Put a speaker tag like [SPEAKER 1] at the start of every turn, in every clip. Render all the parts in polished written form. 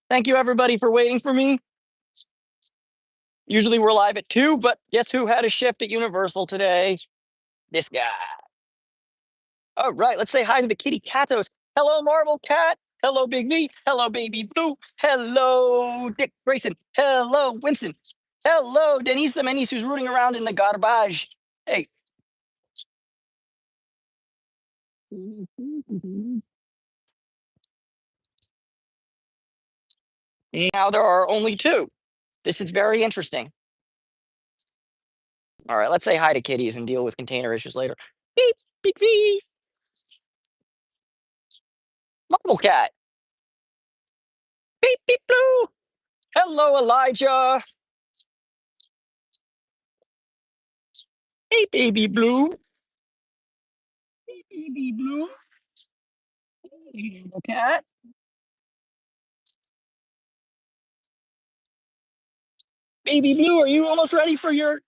[SPEAKER 1] Thank you, everybody, for waiting for me. Usually we're live at 2, but guess who had a shift at Universal today? This guy. All right, let's say hi to the kitty catos. Hello, Marvel Cat. Hello, Big V. Hello, Baby Blue. Hello, Dick Grayson. Hello, Winston. Hello, Denise the Menace, who's rooting around in the garbage. Hey. Now there are only 2. This is very interesting. All right, let's say hi to kitties and deal with container issues later. Beep, Big V. Marvel Cat. Beep, beep, blue. Hello, Elijah. Hey, Baby Blue. Hey, Baby Blue. Hey, little cat. Baby Blue, are you almost ready for your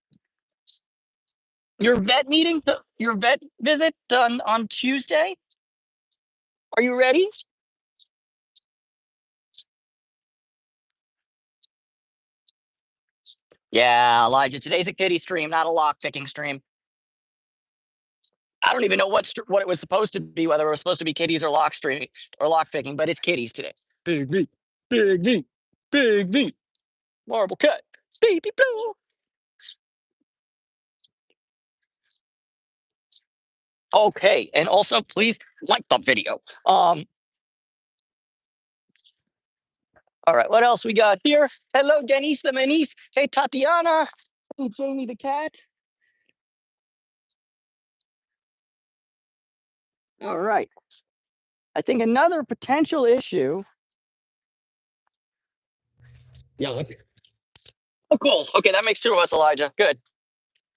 [SPEAKER 1] vet meeting, your vet visit on Tuesday? Are you ready? Yeah, Elijah. Today's a kitty stream, not a lockpicking stream. I don't even know what it was supposed to be, whether it was supposed to be kitties or lock stream or lockpicking, but it's kitties today. Big V, Big V, Big V. Marble cat, Baby Blue. Okay, and also please like the video. All right, what else we got here? Hello, Denise the Menace. Hey, Tatiana. Hey, Jamie the cat. All right. I think another potential issue. Yeah. Okay. Oh, cool. Okay, that makes 2 of us, Elijah. Good.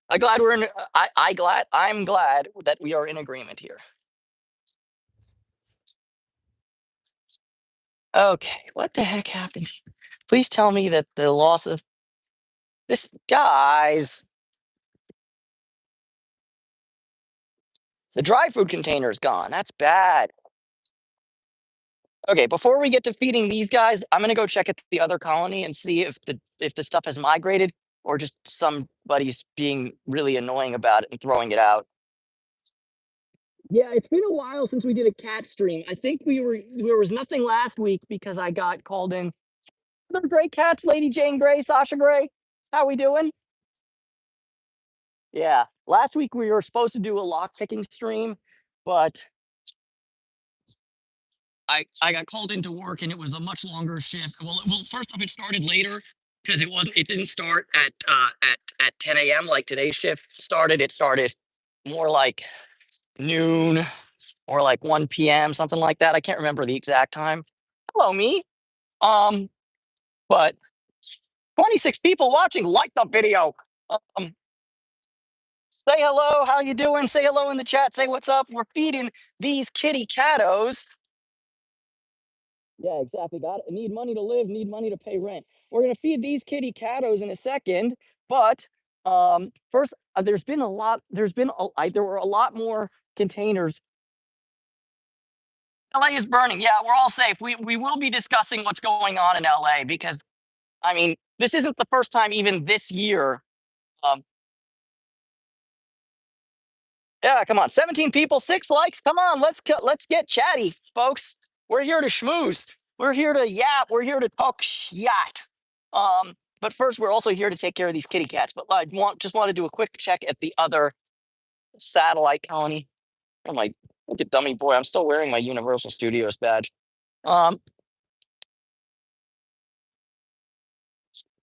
[SPEAKER 1] I'm glad we're in. I'm glad that we are in agreement here. Okay, what the heck happened? Please tell me that the loss of this guys. The dry food container is gone. That's bad. Okay, before we get to feeding these guys, I'm gonna go check at the other colony and see if the stuff has migrated or just somebody's being really annoying about it and throwing it out. Yeah, it's been a while since we did a cat stream. I think there was nothing last week because I got called in. Other gray cats, Lady Jane Gray, Sasha Gray. How we doing? Yeah, last week we were supposed to do a lock picking stream, but I got called into work and it was a much longer shift. Well, first off, it started later because it didn't start at 10 a.m. like today's shift started. It started more like noon or like 1 p.m. something like that. I can't remember the exact time. Hello, me. Um, but 26 people watching. Like the video. Um, say hello. How you doing? Say hello in the chat. Say what's up. We're feeding these kitty catos. Yeah, exactly. Got it. Need money to live, need money to pay rent. We're gonna feed these kitty catos in a second, but first, there were a lot more containers. LA is burning. Yeah, we're all safe. We will be discussing what's going on in LA because I mean this isn't the first time even this year. Um, yeah, come on, 17 people, 6 likes. Come on, let's get chatty, folks. We're here to schmooze. We're here to yap. We're here to talk yacht. But first, we're also here to take care of these kitty cats. But I just want to do a quick check at the other satellite colony. Oh my, look at dummy boy! I'm still wearing my Universal Studios badge. Um,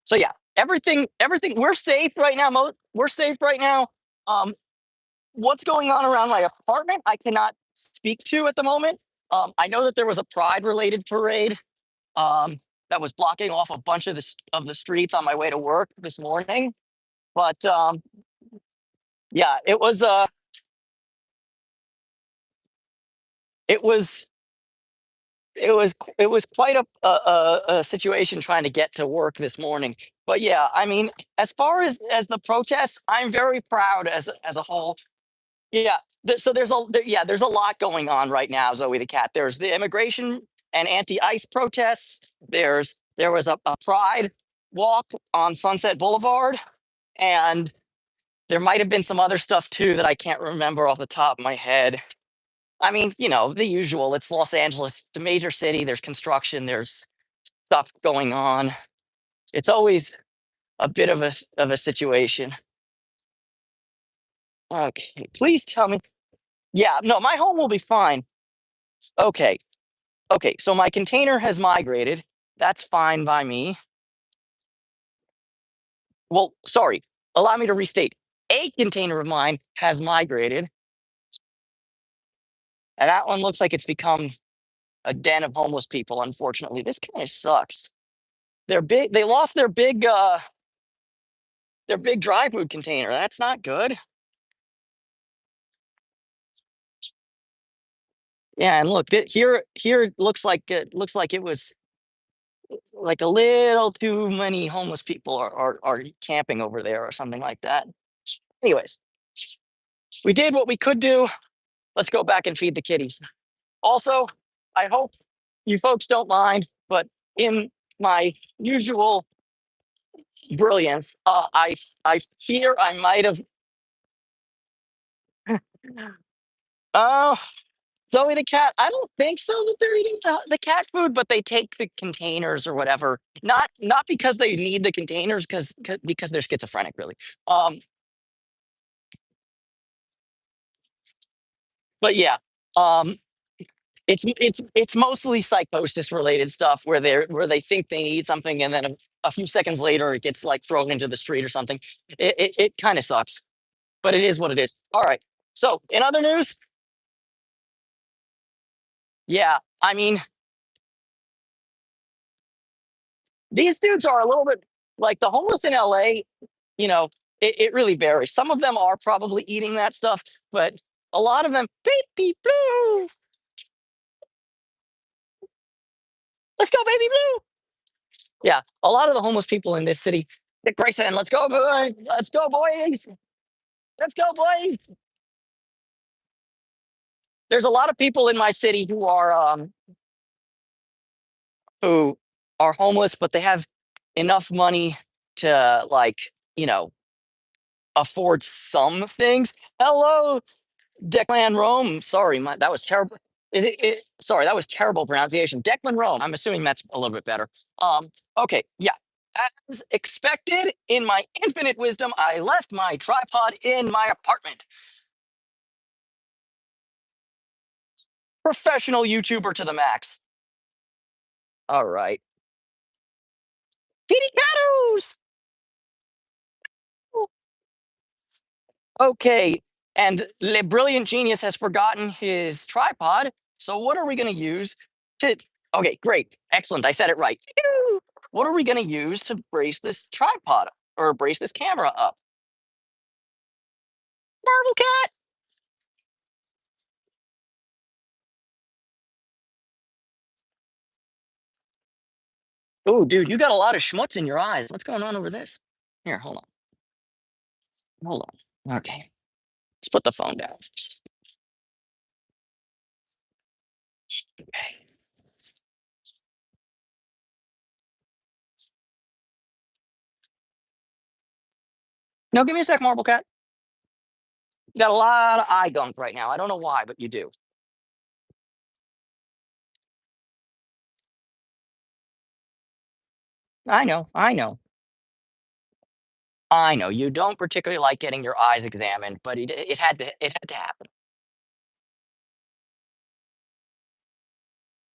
[SPEAKER 1] so yeah, everything. We're safe right now. We're safe right now. Um, what's going on around my apartment? I cannot speak to at the moment. I know that there was a Pride-related parade that was blocking off a bunch of the streets on my way to work this morning. But yeah, it was it was quite a situation trying to get to work this morning. But yeah, I mean, as far as the protests, I'm very proud as a whole. Yeah, so there's a lot going on right now, Zoe the cat. There's the immigration and anti-ice protests. There was a pride walk on Sunset Boulevard, and there might have been some other stuff too that I can't remember off the top of my head. I mean, the usual. It's Los Angeles. It's a major city. There's construction. There's stuff going on. It's always a bit of a situation. Okay, please tell me. Yeah, no, my home will be fine. Okay, okay. So my container has migrated. That's fine by me. Well, sorry. Allow me to restate. A container of mine has migrated, and that one looks like it's become a den of homeless people. Unfortunately, this kind of sucks. They're big. They lost their big dry food container. That's not good. Yeah, and look, here it looks like it was like a little too many homeless people are camping over there or something like that. Anyways, we did what we could do. Let's go back and feed the kitties. Also, I hope you folks don't mind, but in my usual brilliance, I fear I might have. Oh, Zoe the cat. I don't think so that they're eating the cat food, but they take the containers or whatever. Not because they need the containers, because they're schizophrenic, really. Um, but yeah, um, it's mostly psychosis related stuff where they think they need something, and then a few seconds later it gets like thrown into the street or something. It kind of sucks, but it is what it is. All right. So in other news, yeah, I mean, these dudes are a little bit like the homeless in LA. It really varies. Some of them are probably eating that stuff, but a lot of them, beep beep blue. Let's go, baby blue. Yeah, a lot of the homeless people in this city. Dick Grayson, let's go, boy. Let's go, boys. Let's go, boys. There's a lot of people in my city who are homeless, but they have enough money to you know afford some things. Hello, Declan Rome. Sorry, that was terrible. Sorry, that was terrible pronunciation. Declan Rome. I'm assuming that's a little bit better. Okay, yeah. As expected, in my infinite wisdom, I left my tripod in my apartment. Professional YouTuber to the max. All right. Kitty Catos! Okay, and Le Brilliant Genius has forgotten his tripod. So what are we going to use to? Okay, great, excellent. I said it right. Phew. What are we going to use to brace this tripod or brace this camera up? Marble cat. Oh, dude, you got a lot of schmutz in your eyes. What's going on over this? Here, hold on. Hold on. Okay, let's put the phone down first. Okay. No, give me a sec, Marble Cat. You got a lot of eye gunk right now. I don't know why, but you do. I know. I know. I know. You don't particularly like getting your eyes examined, but it had to happen.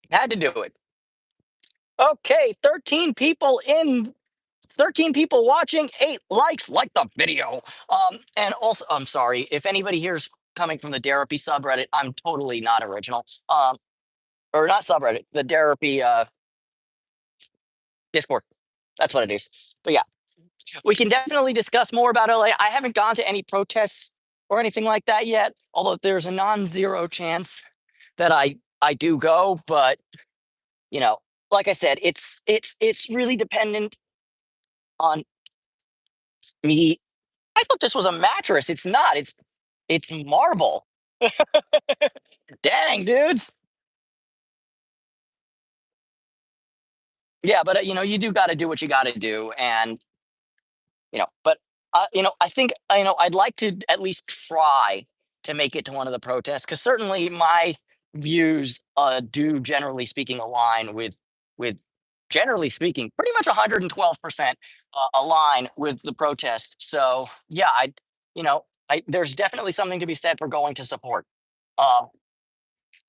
[SPEAKER 1] Had to do it. Okay, 13 people watching, 8 likes, like the video. And also, I'm sorry if anybody here's coming from the Therapy subreddit. I'm totally not original. Or not subreddit, the Therapy Discord. That's what it is. But yeah, we can definitely discuss more about LA. I haven't gone to any protests or anything like that yet, although there's a non-zero chance that I do go. But you know, like I said, it's really dependent on me. I thought this was a mattress. It's not. It's marble. Dang, dudes. Yeah, but you do got to do what you got to do, and but I think I'd like to at least try to make it to one of the protests because certainly my views do generally speaking align with generally speaking pretty much 112% align with the protest. So yeah, there's definitely something to be said for going to support. Uh,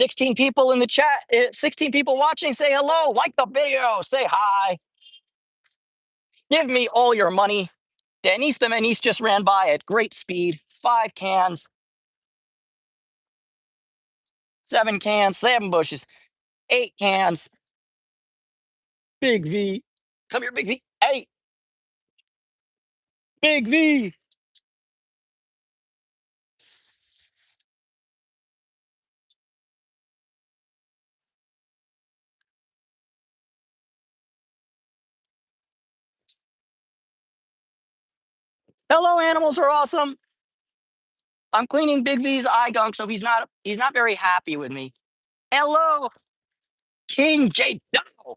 [SPEAKER 1] 16 people in the chat, 16 people watching. Say hello, like the video, say hi, give me all your money. Denise the Menace just ran by at great speed. 5 cans, 7 cans, 7 bushes, 8 cans. Big V. Come here, Big V. Hey, Big V. Hello, animals are awesome. I'm cleaning Big V's eye gunk, so he's not very happy with me. Hello, King J. Dow.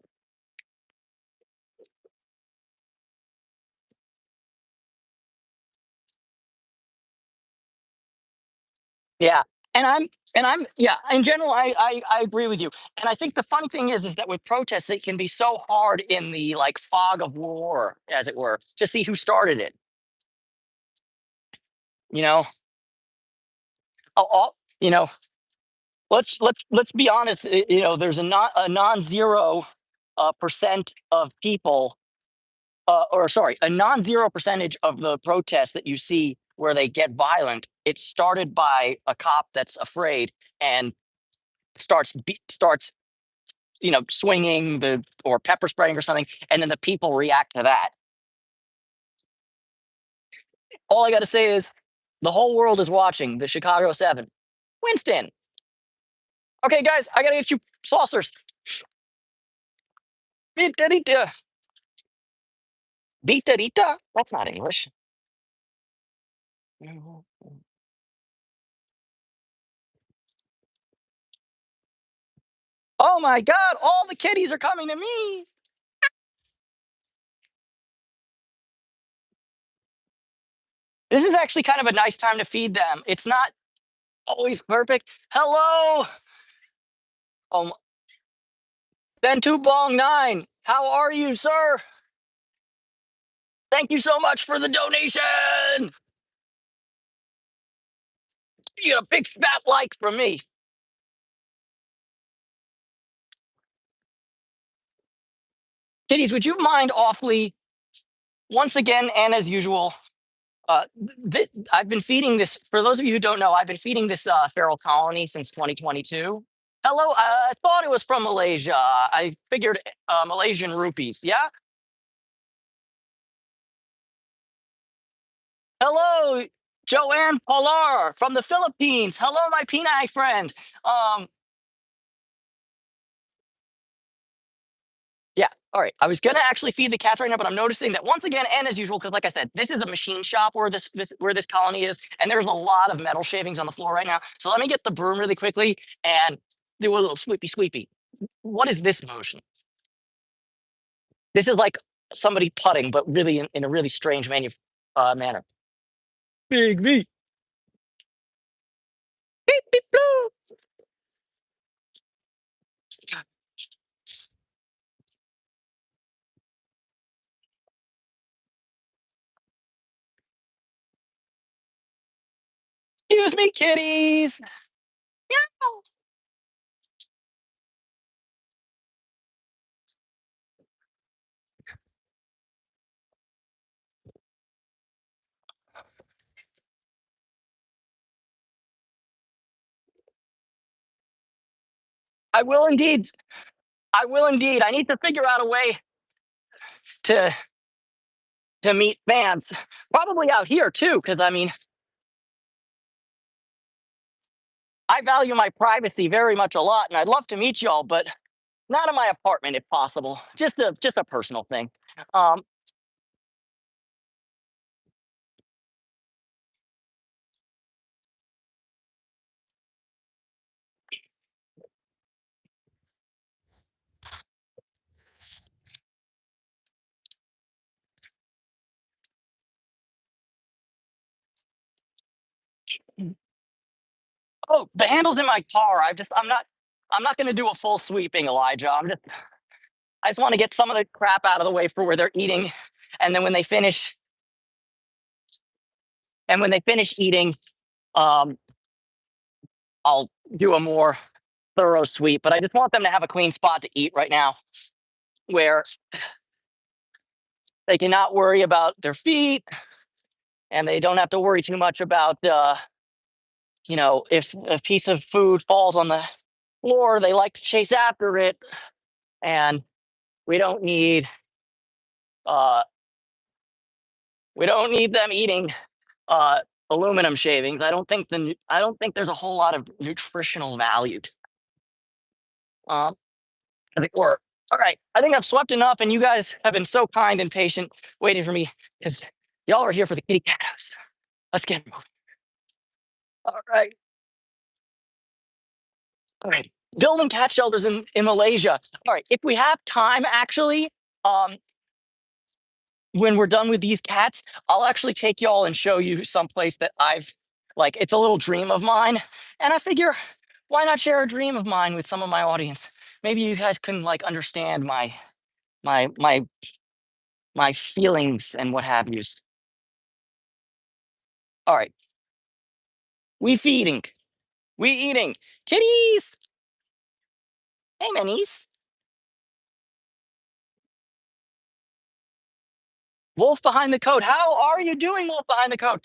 [SPEAKER 1] Yeah. And I'm yeah, in general I agree with you. And I think the funny thing is that with protests it can be so hard in the like fog of war, as it were, to see who started it. You know, all you know, let's be honest. There's a non-zero percent of people, or sorry, a non-zero percentage of the protests that you see where they get violent. It started by a cop that's afraid and starts swinging the or pepper spraying or something, and then the people react to that. All I got to say is the whole world is watching the Chicago Seven. Winston. Okay, guys, I gotta get you saucers. Vitarita. Vitarita? That's not English. Oh my God, all the kitties are coming to me. This is actually kind of a nice time to feed them. It's not always perfect. Hello. Um, Then Bong 9. How are you, sir? Thank you so much for the donation. You get a big fat like from me. Kitties, would you mind awfully, once again and as usual, I've been feeding this, for those of you who don't know, I've been feeding this feral colony since 2022. Hello, I thought it was from Malaysia. I figured Malaysian rupees. Yeah. Hello, Joanne Polar from the Philippines. Hello, my Pinay friend. Um, yeah. All right. I was gonna actually feed the cats right now, but I'm noticing that once again, and as usual, because like I said, this is a machine shop where this colony is, and there's a lot of metal shavings on the floor right now. So let me get the broom really quickly and do a little sweepy sweepy. What is this motion? This is like somebody putting, but really in a really strange manner. Big V. Beep, beep, blue. Excuse me, kitties. Meow. I will indeed. I will indeed. I need to figure out a way to meet fans, probably out here too, because I mean, I value my privacy very much a lot, and I'd love to meet y'all, but not in my apartment if possible. Just a personal thing. Um, Oh, the handle's in my car. I'm not gonna do a full sweeping, Elijah. I just want to get some of the crap out of the way for where they're eating. And then when they finish eating, um, I'll do a more thorough sweep. But I just want them to have a clean spot to eat right now where they cannot worry about their feet and they don't have to worry too much about if a piece of food falls on the floor, they like to chase after it. And we don't need uh we don't need them eating uh aluminum shavings. I don't think there's a whole lot of nutritional value to um I think we're all right. I think I've swept enough, and you guys have been so kind and patient waiting for me because y'all are here for the kitty cat house. Let's get moving. All right. All right. Building cat shelters in Malaysia. All right. If we have time, actually, um, when we're done with these cats, I'll actually take y'all and show you someplace that I've like it's a little dream of mine. And I figure why not share a dream of mine with some of my audience? Maybe you guys can like understand my my my feelings and what have yous. All right. We feeding. We eating. Kitties. Hey minis. Wolf behind the code. How are you doing, Wolf behind the code?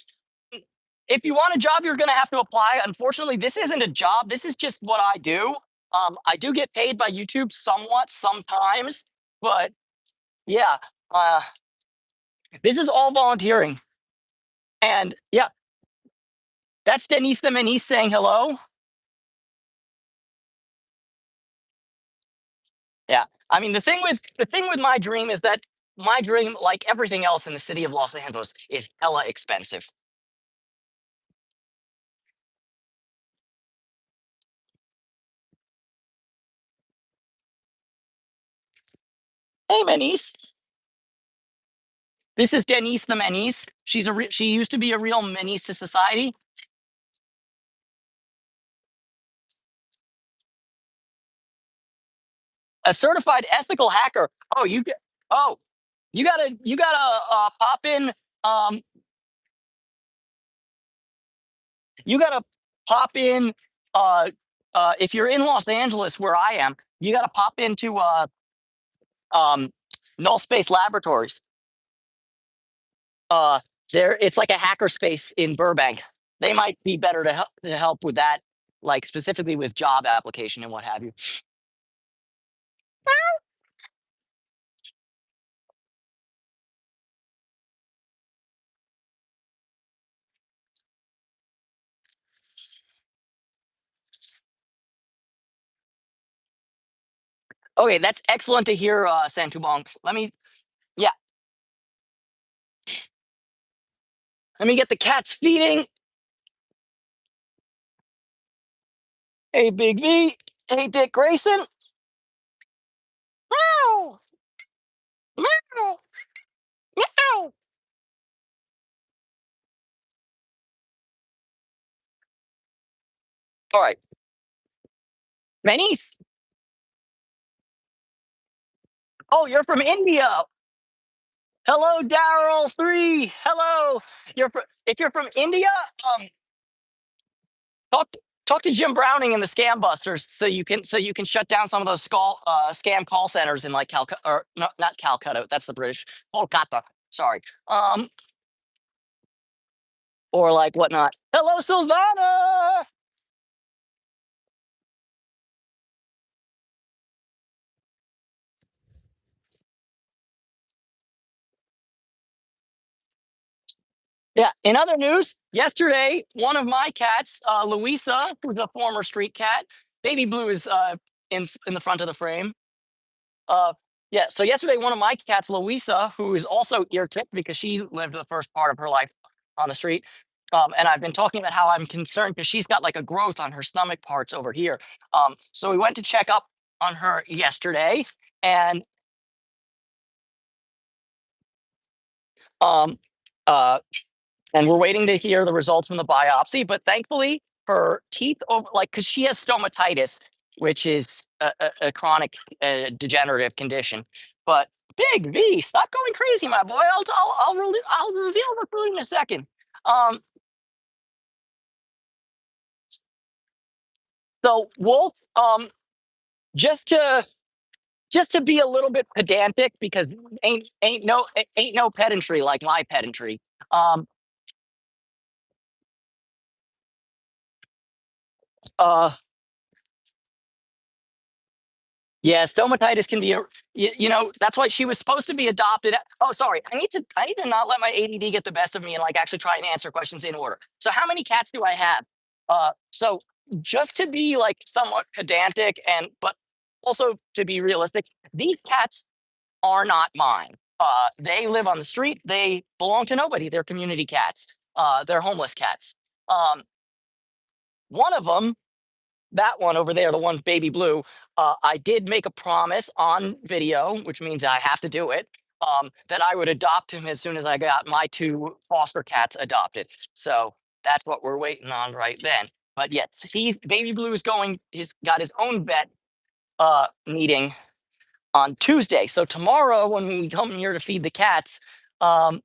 [SPEAKER 1] If you want a job, you're going to have to apply. Unfortunately, this isn't a job. This is just what I do. I do get paid by YouTube somewhat sometimes, but yeah, uh, this is all volunteering. And yeah, that's Denise the Denise saying hello. Yeah, I mean the thing with my dream is that my dream, like everything else in the city of Los Angeles, is hella expensive. Hey, Denise. This is Denise the Menace. She used to be a real menace to society. A certified ethical hacker. Oh, oh, you gotta pop in. Um, you gotta pop in. Uh, if you're in Los Angeles, where I am, you gotta pop into um, Null Space Laboratories. Uh, it's like a hacker space in Burbank. They might be better to help with that, like specifically with job application and what have you. Okay, that's excellent to hear, Santubong. Yeah, let me get the cats feeding. Hey, Big V. Hey, Dick Grayson. Meow, meow, meow. All right, Manice. Oh, you're from India. Hello, Daryl 3. Hello. If you're from India, um, talk talk to Jim Browning and the Scam Busters so you can shut down some of those scam call centers in like Calcutta, or no, not Calcutta. That's the British. Kolkata. Sorry. Or like whatnot. Hello, Silvana. Yeah. In other news, yesterday, one of my cats, Louisa, who's a former street cat, Baby Blue is in the front of the frame. Uh, yeah. So yesterday, one of my cats, Louisa, who is also ear ticked because she lived the first part of her life on the street. And I've been talking about how I'm concerned because she's got like a growth on her stomach parts over here. So we went to check up on her yesterday, and um, uh, and we're waiting to hear the results from the biopsy. But thankfully, her teeth over, like, because she has stomatitis, which is a chronic degenerative condition. But Big V, stop going crazy, my boy. I'll reveal the food in a second. Um, so Wolf, just to be a little bit pedantic, because ain't no pedantry like my pedantry. Um, uh, Yeah, stomatitis can be that's why she was supposed to be adopted. Oh, sorry. I need to not let my ADD get the best of me and like actually try and answer questions in order. So how many cats do I have? So just to be like somewhat pedantic and but also to be realistic, these cats are not mine. They live on the street. They belong to nobody. They're community cats. They're homeless cats. Um, one of them, that one over there, the one baby blue, I did make a promise on video, which means I have to do it, that I would adopt him as soon as I got my two foster cats adopted. So that's what we're waiting on right then. But yes, he's baby blue is going. He's got his own vet meeting on Tuesday. So tomorrow, when we come here to feed the cats, um,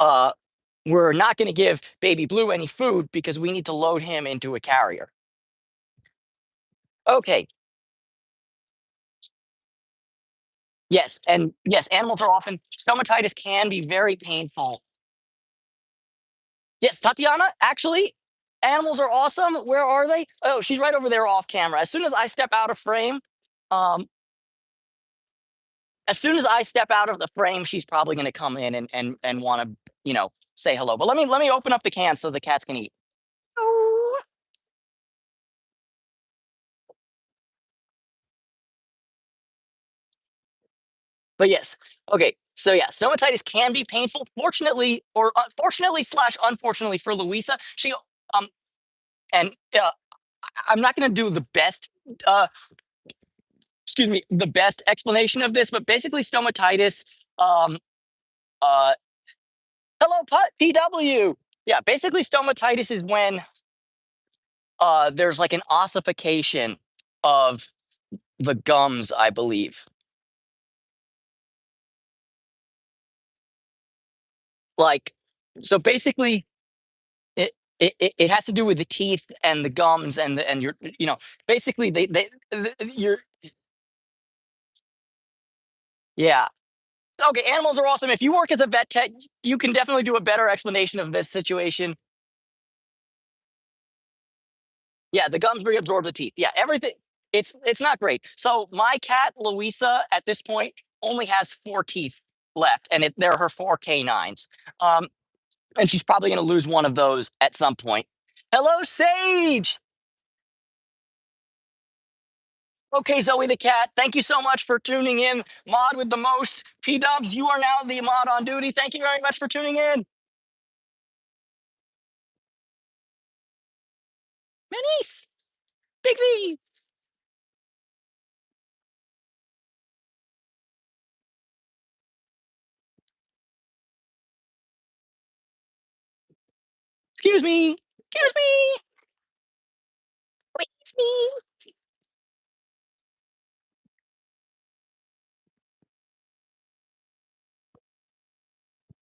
[SPEAKER 1] uh, we're not going to give baby blue any food because we need to load him into a carrier. Okay. Yes, and yes, animals are often stomatitis can be very painful. Yes, Tatiana, actually, animals are awesome. Where are they? Oh, she's right over there off camera. As soon as I step out of frame, um, as soon as I step out of the frame, she's probably going to come in and want to, say hello. But let me open up the can so the cats can eat. Oh. But yes, okay. So yeah, stomatitis can be painful. Fortunately, or unfortunately slash unfortunately for Louisa, she um and I'm not going to do the best, uh, excuse me, the best explanation of this, but basically stomatitis. Um, uh, hello, PW. Yeah, basically stomatitis is when there's like an ossification of the gums, I believe. Like, so basically, it has to do with the teeth and the gums and your basically you're yeah. Okay, animals are awesome. If you work as a vet tech, you can definitely do a better explanation of this situation. Yeah, the gums reabsorb the teeth. Yeah, everything. It's not great. So my cat Louisa at this point only has four teeth left, and they're her four canines. Um, and she's probably going to lose one of those at some point. Hello, Sage. Okay, Zoe the cat. Thank you so much for tuning in. Mod with the most. P Dubs, you are now the mod on duty. Thank you very much for tuning in. Minis, Big V. Excuse me. Excuse me. Excuse me.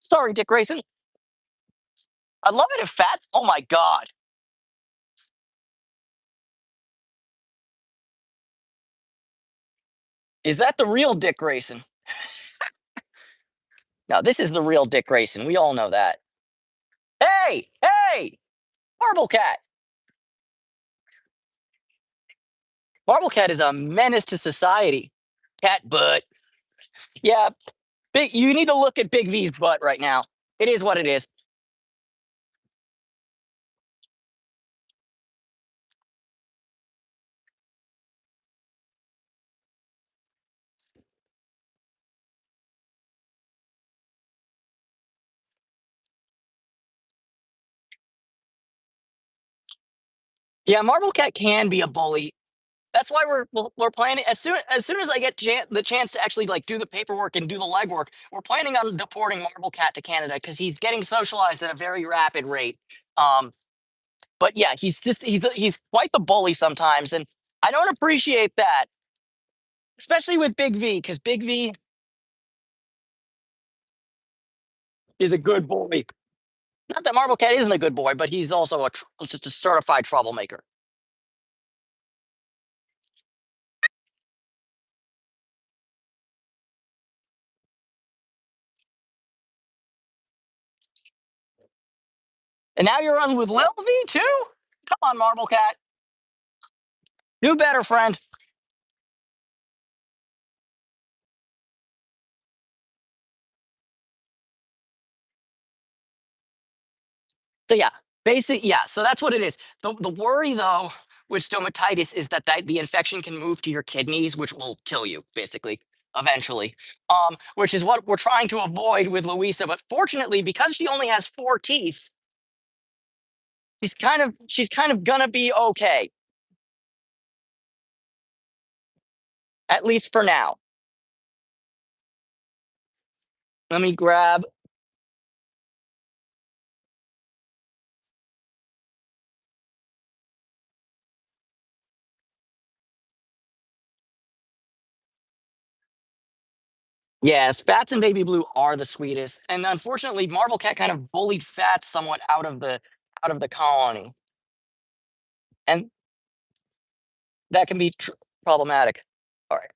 [SPEAKER 1] Sorry, Dick Grayson. I love it if fats. Oh my God. Is that the real Dick Grayson? No, this is the real Dick Grayson. We all know that. Hey, hey, Marble Cat. Marble Cat is a menace to society. Cat butt. Yeah, big. You need to look at Big V's butt right now. It is what it is. Yeah, Marble Cat can be a bully. That's why we're planning as soon as I get the chance to actually like do the paperwork and do the legwork. We're planning on deporting Marble Cat to Canada because he's getting socialized at a very rapid rate. Um, but yeah, he's quite the bully sometimes, and I don't appreciate that, especially with Big V, because Big V is a good boy. Not that Marble Cat isn't a good boy, but he's also just a certified troublemaker. And now you're on with Lil V too. Come on, Marble Cat, do better, friend. So yeah, yeah. So that's what it is. The worry though with stomatitis is that the infection can move to your kidneys, which will kill you basically eventually. Which is what we're trying to avoid with Louisa. But fortunately, because she only has 4 teeth, she's kind of gonna be okay, at least for now. Let me grab. Yes, Fats and Baby Blue are the sweetest, and unfortunately, Marble Cat kind of bullied Fats somewhat out of the colony, and that can be problematic. All right.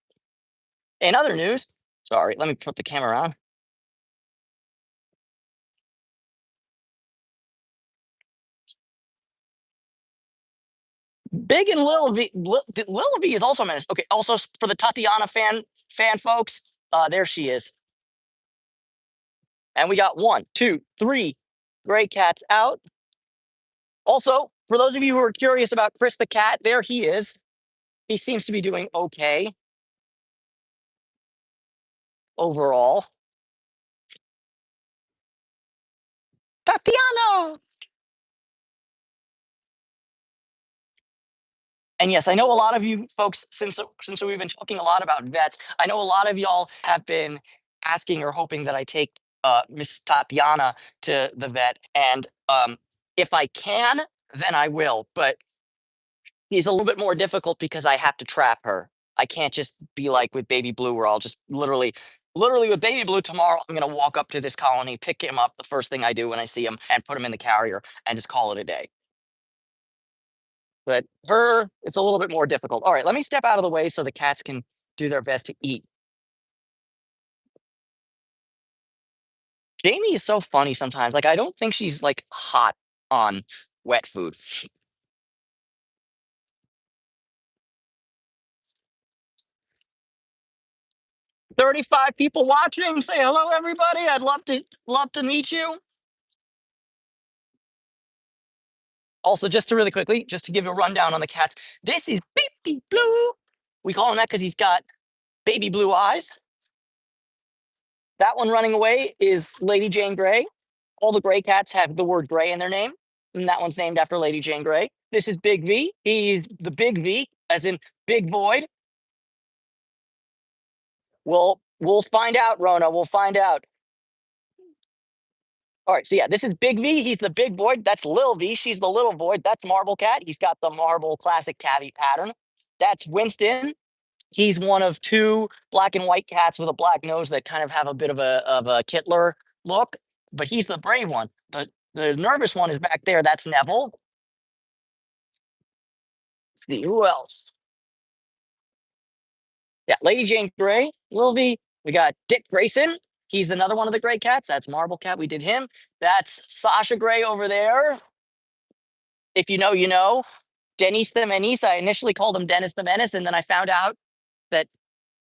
[SPEAKER 1] In other news, sorry, let me put the camera on. Big and Lil V, Lil V is also a menace. Okay, also for the Tatiana fan folks, there she is, and we got one, two, three gray cats out. Also, for those of you who are curious about Chris the cat, there he is. He seems to be doing okay overall. Tatiana. And yes, I know a lot of you folks, since we've been talking a lot about vets, I know a lot of y'all have been asking or hoping that I take Miss Tatiana to the vet, and if I can, then I will. But he's a little bit more difficult because I have to trap her. I can't just be like with Baby Blue, where I'll just literally with Baby Blue tomorrow, I'm gonna walk up to this colony, pick him up the first thing I do when I see him, and put him in the carrier and just call it a day. But her, it's a little bit more difficult. All right, let me step out of the way so the cats can do their best to eat. Jamie is so funny sometimes. Like, I don't think she's like hot on wet food. 35 people watching. Say hello, everybody. I'd love to meet you. Also, just to really quickly, just to give you a rundown on the cats, this is Baby Blue. We call him that because he's got baby blue eyes. That one running away is Lady Jane Grey. All the gray cats have the word gray in their name, and that one's named after Lady Jane Grey. This is Big V. He's the Big V, as in Big Void. We'll find out, Rona. We'll find out. All right, so yeah, this is Big V. He's the big void. That's Lil V. She's the little void. That's Marble Cat. He's got the marble classic tabby pattern. That's Winston. He's one of two black and white cats with a black nose that kind of have a bit of a Kittler look, but he's the brave one. The nervous one is back there. That's Neville. Let's see who else. Yeah, Lady Jane Grey, Lil V. We got Dick Grayson. He's another one of the gray cats. That's Marble Cat. We did him. That's Sasha Grey over there. If you know, you know. Denise the Menace. I initially called him Dennis the Menace, and then I found out that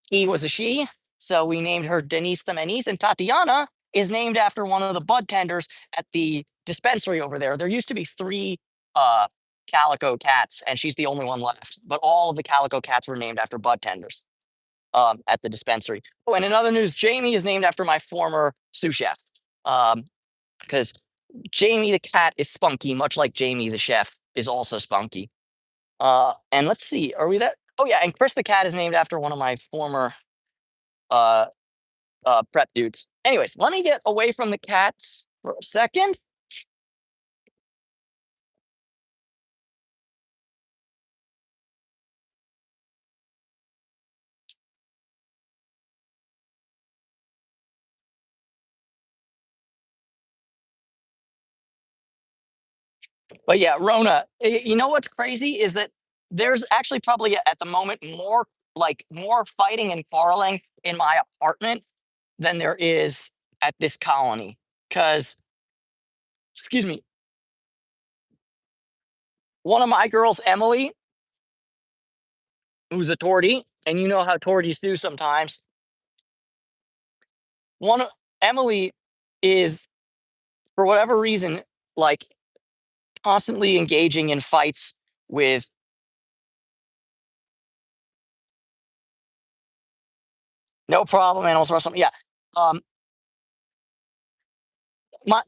[SPEAKER 1] he was a she. So we named her Denise the Menace. And Tatiana is named after one of the bud tenders at the dispensary over there. There used to be 3 calico cats, and she's the only one left. But all of the calico cats were named after bud tenders at the dispensary. Oh, and in other news, Jamie is named after my former sous chef. Because Jamie the cat is spunky, much like Jamie the chef is also spunky. And let's see, are we that? Oh yeah, and Chris the cat is named after one of my former uh prep dudes. Anyways, let me get away from the cats for a second. But yeah, Rona, you know what's crazy is that there's actually probably at the moment more fighting and quarreling in my apartment than there is at this colony. Because, excuse me, one of my girls, Emily, who's a tortie, and you know how torties do sometimes. One of Emily is, for whatever reason, like constantly engaging in fights with no problem animals or something. Yeah. Um,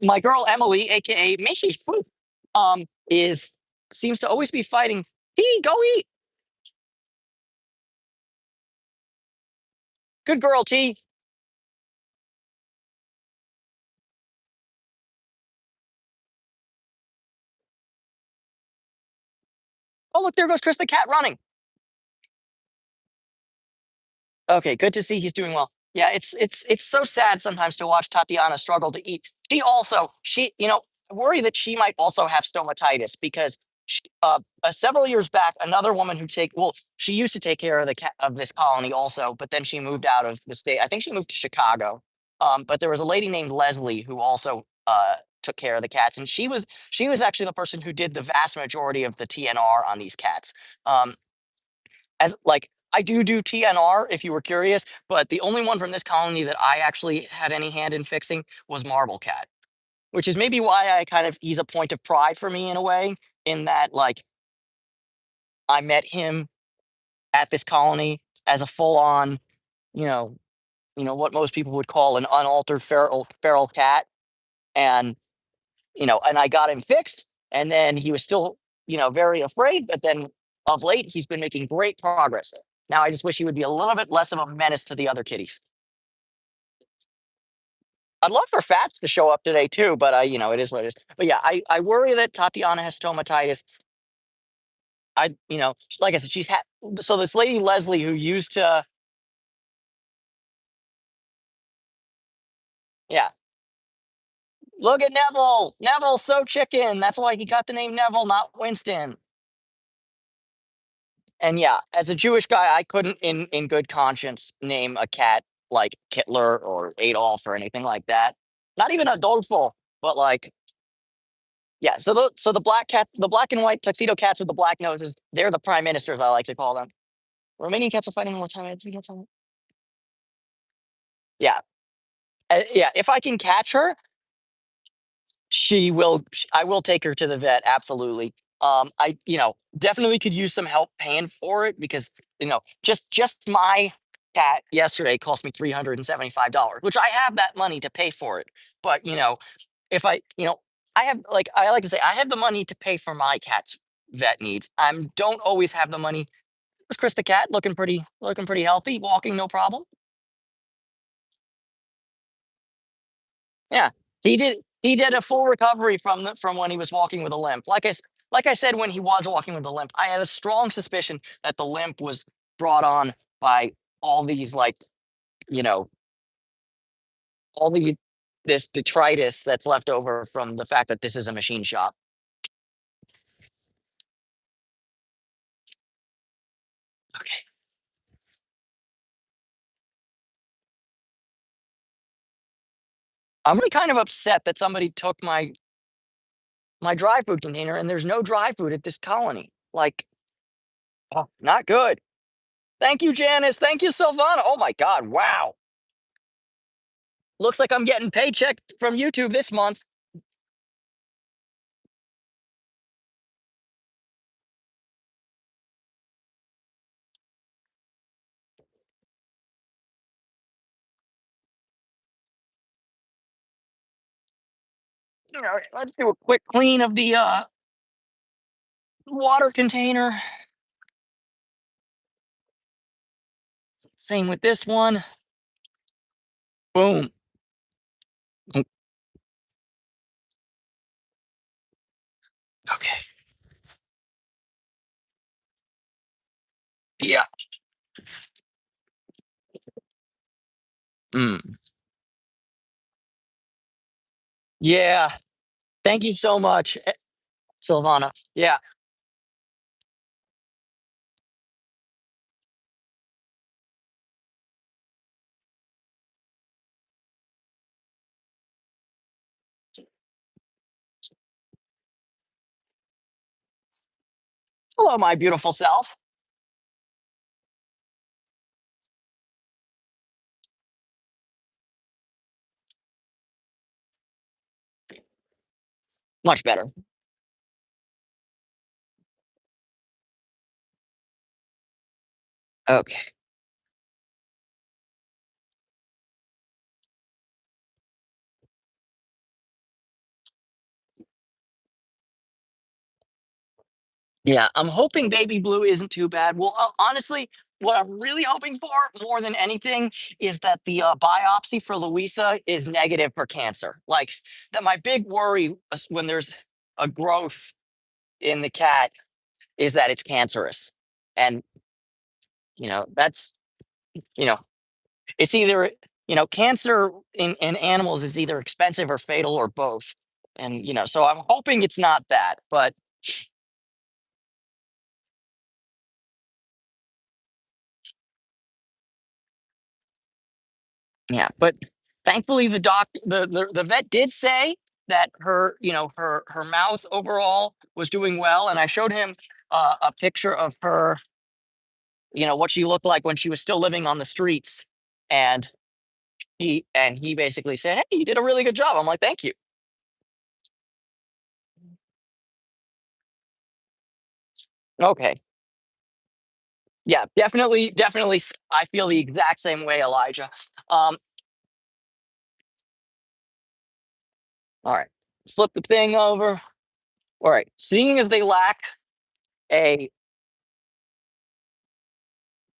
[SPEAKER 1] my girl Emily, aka Mickey Spook, is seems to always be fighting. T, go eat. Good girl, T. Oh, look, there goes Chris the cat running. Okay, good to see he's doing well. Yeah, it's so sad sometimes to watch Tatiana struggle to eat. I worry that she might also have stomatitis because several years back, another woman she used to take care of the cat of this colony also, but then she moved out of the state. I think she moved to Chicago. But there was a lady named Leslie who also took care of the cats, and she was actually the person who did the vast majority of the TNR on these cats. Um, as like I do TNR if you were curious, but the only one from this colony that I actually had any hand in fixing was Marble Cat, which is maybe why he's a point of pride for me in a way, in that like I met him at this colony as a full on, you know, what most people would call an unaltered feral cat, and and I got him fixed, and then he was still, very afraid, but then of late he's been making great progress. Now I just wish he would be a little bit less of a menace to the other kitties. I'd love for Fats to show up today too, but it is what it is. But yeah, I worry that Tatiana has stomatitis. Like I said, she's had so this lady Leslie who used to, yeah. Look at Neville. Neville's so chicken. That's why he got the name Neville, not Winston. And yeah, as a Jewish guy, I couldn't, in good conscience, name a cat like Hitler or Adolf or anything like that. Not even Adolfo, but like, yeah. So the black cat, the black and white tuxedo cats with the black noses, they're the prime ministers. I like to call them. Romanian cats are fighting all the time. Yeah, yeah. If I can catch her, I will take her to the vet, absolutely. I definitely could use some help paying for it because just my cat yesterday cost me $375, which I have that money to pay for it. But if I have, like I like to say, I have the money to pay for my cat's vet needs. I don't always have the money. There's Chris the cat, looking pretty healthy, walking no problem. Yeah, he did a full recovery from when he was walking with a limp. Like I said, when he was walking with a limp, I had a strong suspicion that the limp was brought on by all these, like, you know, all the this detritus that's left over from the fact that this is a machine shop. Okay. I'm really kind of upset that somebody took my dry food container and there's no dry food at this colony. Like, oh, not good. Thank you, Janice. Thank you, Silvana. Oh my God. Wow. Looks like I'm getting paycheck from YouTube this month. All right, let's do a quick clean of the water container. Same with this one. Boom. Mm, okay. Yeah. Mm. Yeah. Thank you so much, Silvana. Yeah. Hello, my beautiful self. Much better. Okay. Yeah, I'm hoping baby blue isn't too bad. Well, honestly, what I'm really hoping for more than anything is that the biopsy for Louisa is negative for cancer. Like that, my big worry when there's a growth in the cat is that it's cancerous, and that's you know it's either cancer in animals is either expensive or fatal or both, and so I'm hoping it's not that, but yeah, but thankfully the vet did say that her mouth overall was doing well, and I showed him a picture of her, what she looked like when she was still living on the streets, and he basically said, "Hey, you did a really good job." I'm like, "Thank you." Okay, yeah, definitely. I feel the exact same way, Elijah. Um, all right, flip the thing over. All right, seeing as they lack a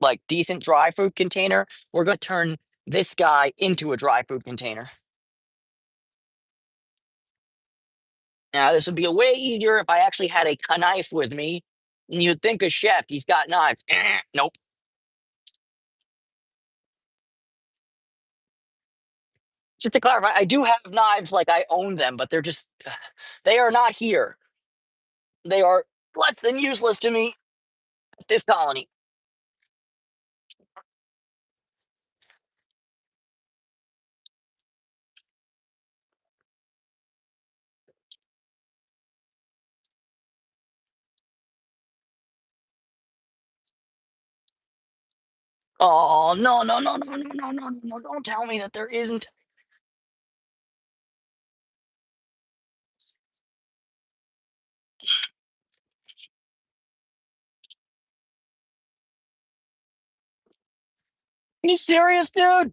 [SPEAKER 1] like decent dry food container, we're going to turn this guy into a dry food container. Now, this would be a way easier if I actually had a knife with me. And you'd think a chef, he's got knives. Nope. Just to clarify, I do have knives, like I own them, but they're just, they are not here. They are less than useless to me at this colony. Oh, no, no, no, no, no, no, no, no. Don't tell me that there isn't. You serious, dude?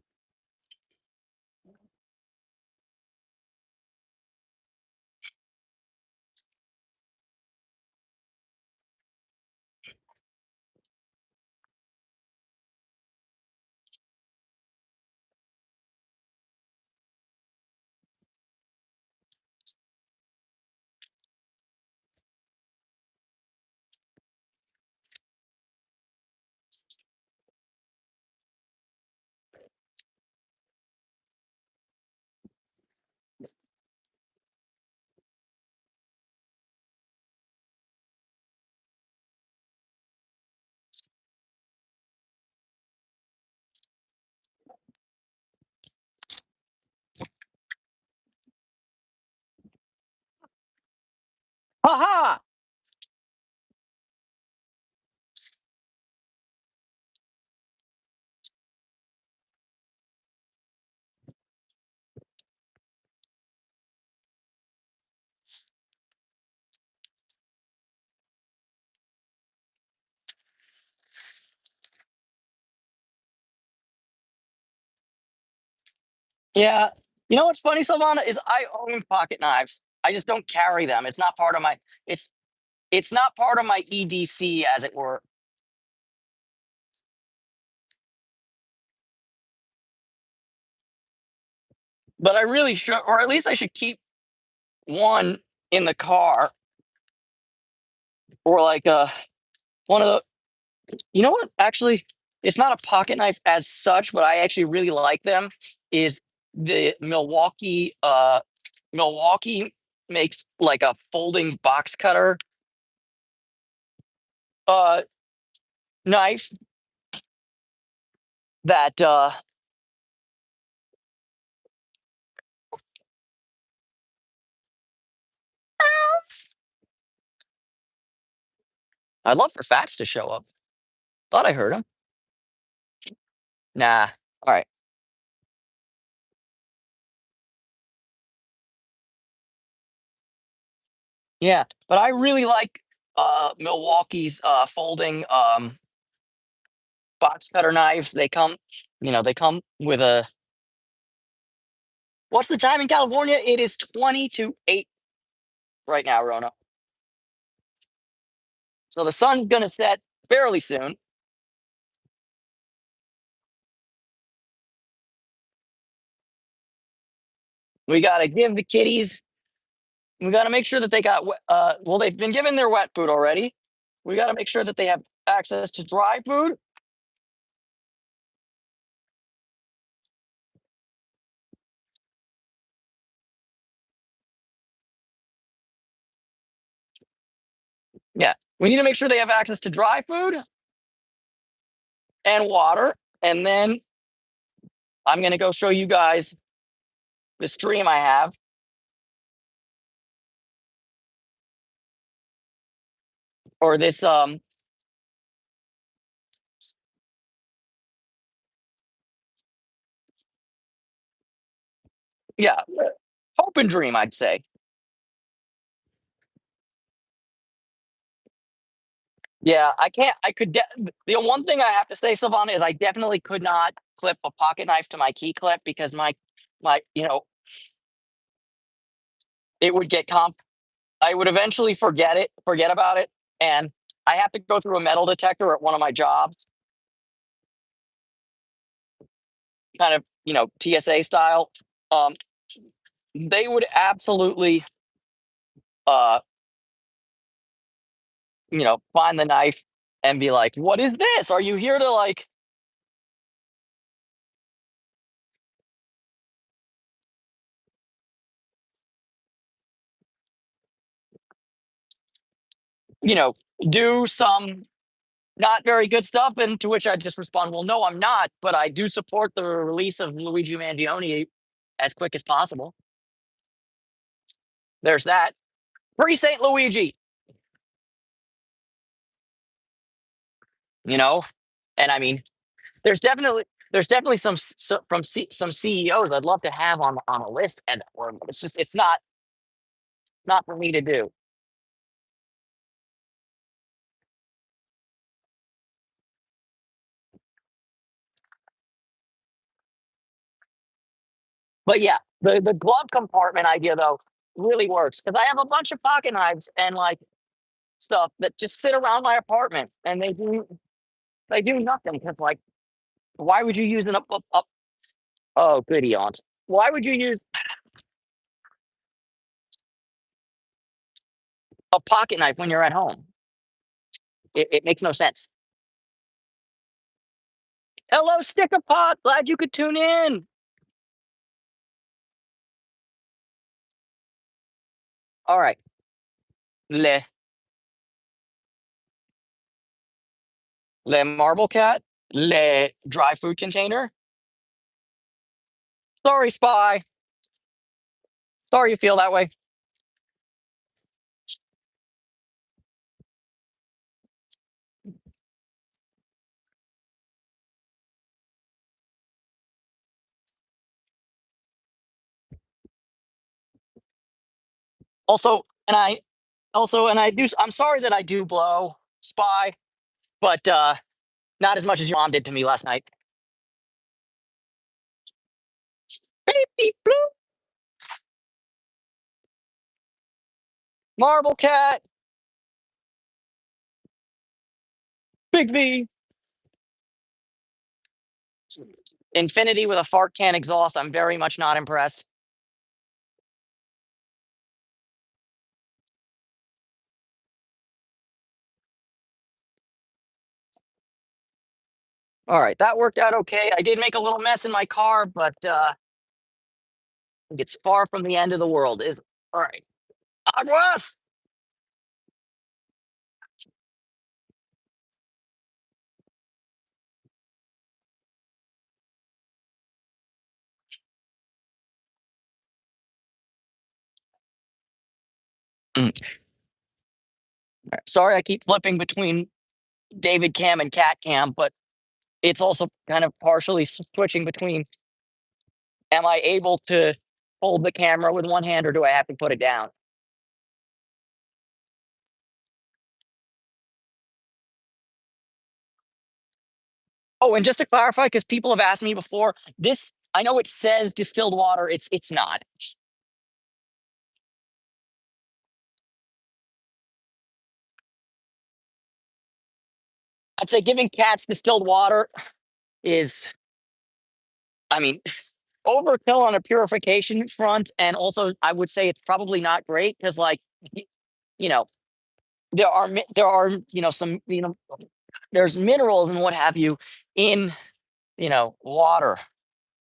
[SPEAKER 1] Ha ha! Yeah. You know what's funny, Silvana, is I own pocket knives. I just don't carry them. It's not part of my it's not part of my EDC, as it were. But I really should, or at least I should keep one in the car, or like one of the. You know what? Actually, it's not a pocket knife as such, but I actually really like them. Is the Milwaukee makes like a folding box cutter uh knife that I'd love for Fats to show up. Thought I heard him. Nah. All right. Yeah, but I really like Milwaukee's folding box cutter knives. They come with a. What's the time in California? It is 20 to 8 right now, Rona. So the sun's gonna set fairly soon. We gotta give the kitties. We gotta make sure that they got. Well, they've been given their wet food already. We gotta make sure that they have access to dry food. Yeah, we need to make sure they have access to dry food and water. And then I'm gonna go show you guys the stream I have, or this yeah, hope and dream, I'd say. Yeah, I can't. The one thing I have to say, Savannah, is I definitely could not clip a pocket knife to my key clip because my it would get comp. I would eventually forget about it, and I have to go through a metal detector at one of my jobs, kind of TSA style. Um, they would absolutely uh find the knife and be like, "What is this? Are you here to like?" you know, do some not very good stuff, and to which I just respond, "Well, no, I'm not, but I do support the release of Luigi Mangione as quick as possible." There's that. Free Saint Luigi, you know, and I mean, there's definitely some CEOs I'd love to have on a list, and or it's not for me to do. But yeah, the glove compartment idea though really works because I have a bunch of pocket knives and like stuff that just sit around my apartment and they do nothing because like why would you use an up oh goody aunt, why would you use a pocket knife when you're at home? It makes no sense. Hello, sticker pot, glad you could tune in. All right, le le marble cat, le dry food container. Sorry, spy. Sorry you feel that way. Also, and I do. I'm sorry that I do blow, spy, but not as much as your mom did to me last night. Baby blue marble cat, big V. Infinity with a fart can exhaust. I'm very much not impressed. All right, that worked out okay. I did make a little mess in my car, but it's far from the end of the world. Is all right. Aguas. Mm. Sorry, I keep flipping between David Cam and Cat Cam, but it's also kind of partially switching between. Am I able to hold the camera with one hand, or do I have to put it down? Oh, and just to clarify, because people have asked me before, this I know it says distilled water. It's not. I'd say giving cats distilled water is, I mean, overkill on a purification front, and also I would say it's probably not great because, like, you know, there are some there's minerals and what have you in water.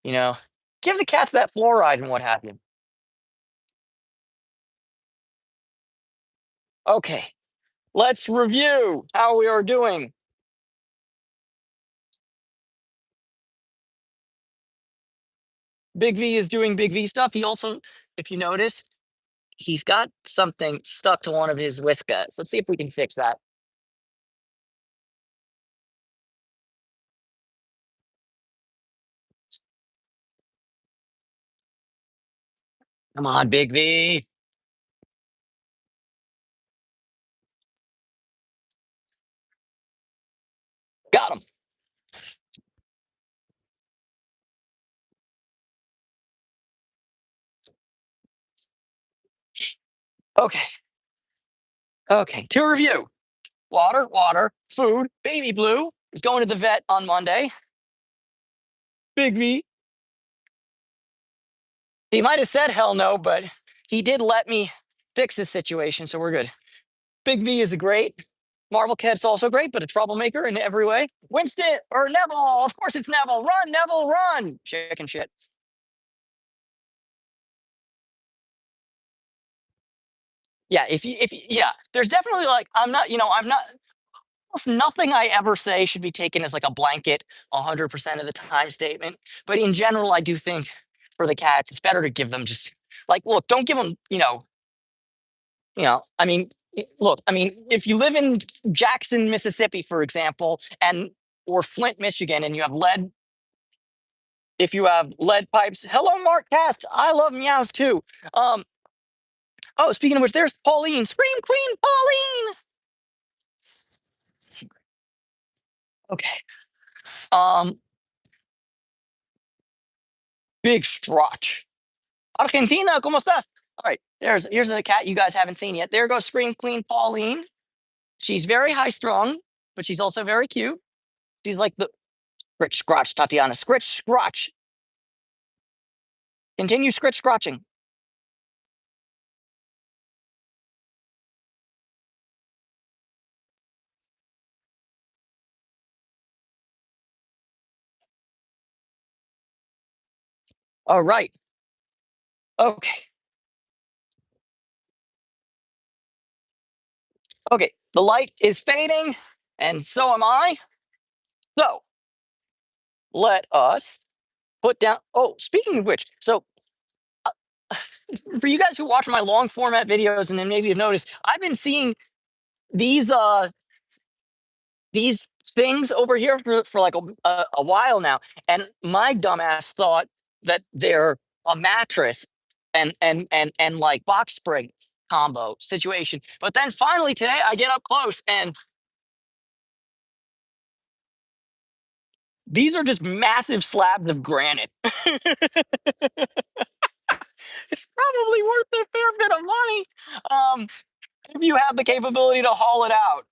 [SPEAKER 1] You know, give the cats that fluoride and what have you. Okay, let's review how we are doing. Big V is doing Big V stuff. He also, if you notice, he's got something stuck to one of his whiskers. Let's see if we can fix that. Come on, Big V. Got him. Okay. Okay. To review: water, water, food. Baby Blue is going to the vet on Monday. Big V. He might have said hell no, but he did let me fix his situation, so we're good. Big V is a great. Marvel Cat's also great, but a troublemaker in every way. Winston or Neville, of course it's Neville. Run, Neville, run! Chicken shit. Yeah, yeah, there's definitely like I'm not. Almost nothing I ever say should be taken as like a blanket 100% of the time statement. But in general, I do think for the cats, it's better to give them just like, look, don't give them, I mean, look, I mean, if you live in Jackson, Mississippi, for example, and or Flint, Michigan, and you have lead, if you have lead pipes, hello, Mark Cast. I love meows too. Um, oh, speaking of which, there's Pauline, Scream Queen, Pauline. Okay. Um, Big Strotch. Argentina, ¿cómo estás? All right, here's the cat you guys haven't seen yet. There goes Scream Queen Pauline. She's very high strung, but she's also very cute. She's like the scritch scratch, Tatiana. Scritch scratch. Continue scritch scratching. All right. Okay. Okay. The light is fading, and so am I. So let us put down. Oh, speaking of which, so uh, for you guys who watch my long format videos, and then maybe you've noticed, I've been seeing these these things over here for like a while now, and my dumbass thought that they're a mattress and like box spring combo situation. But then finally today I get up close and these are just massive slabs of granite. It's probably worth a fair bit of money if you have the capability to haul it out.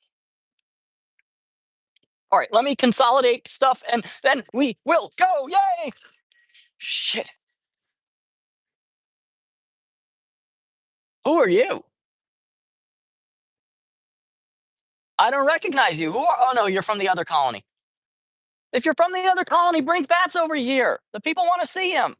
[SPEAKER 1] All right, let me consolidate stuff and then we will go. Yay! Shit. Who are you? I don't recognize you. Who are? Oh no, you're from the other colony. If you're from the other colony, bring Fats over here. The people want to see him.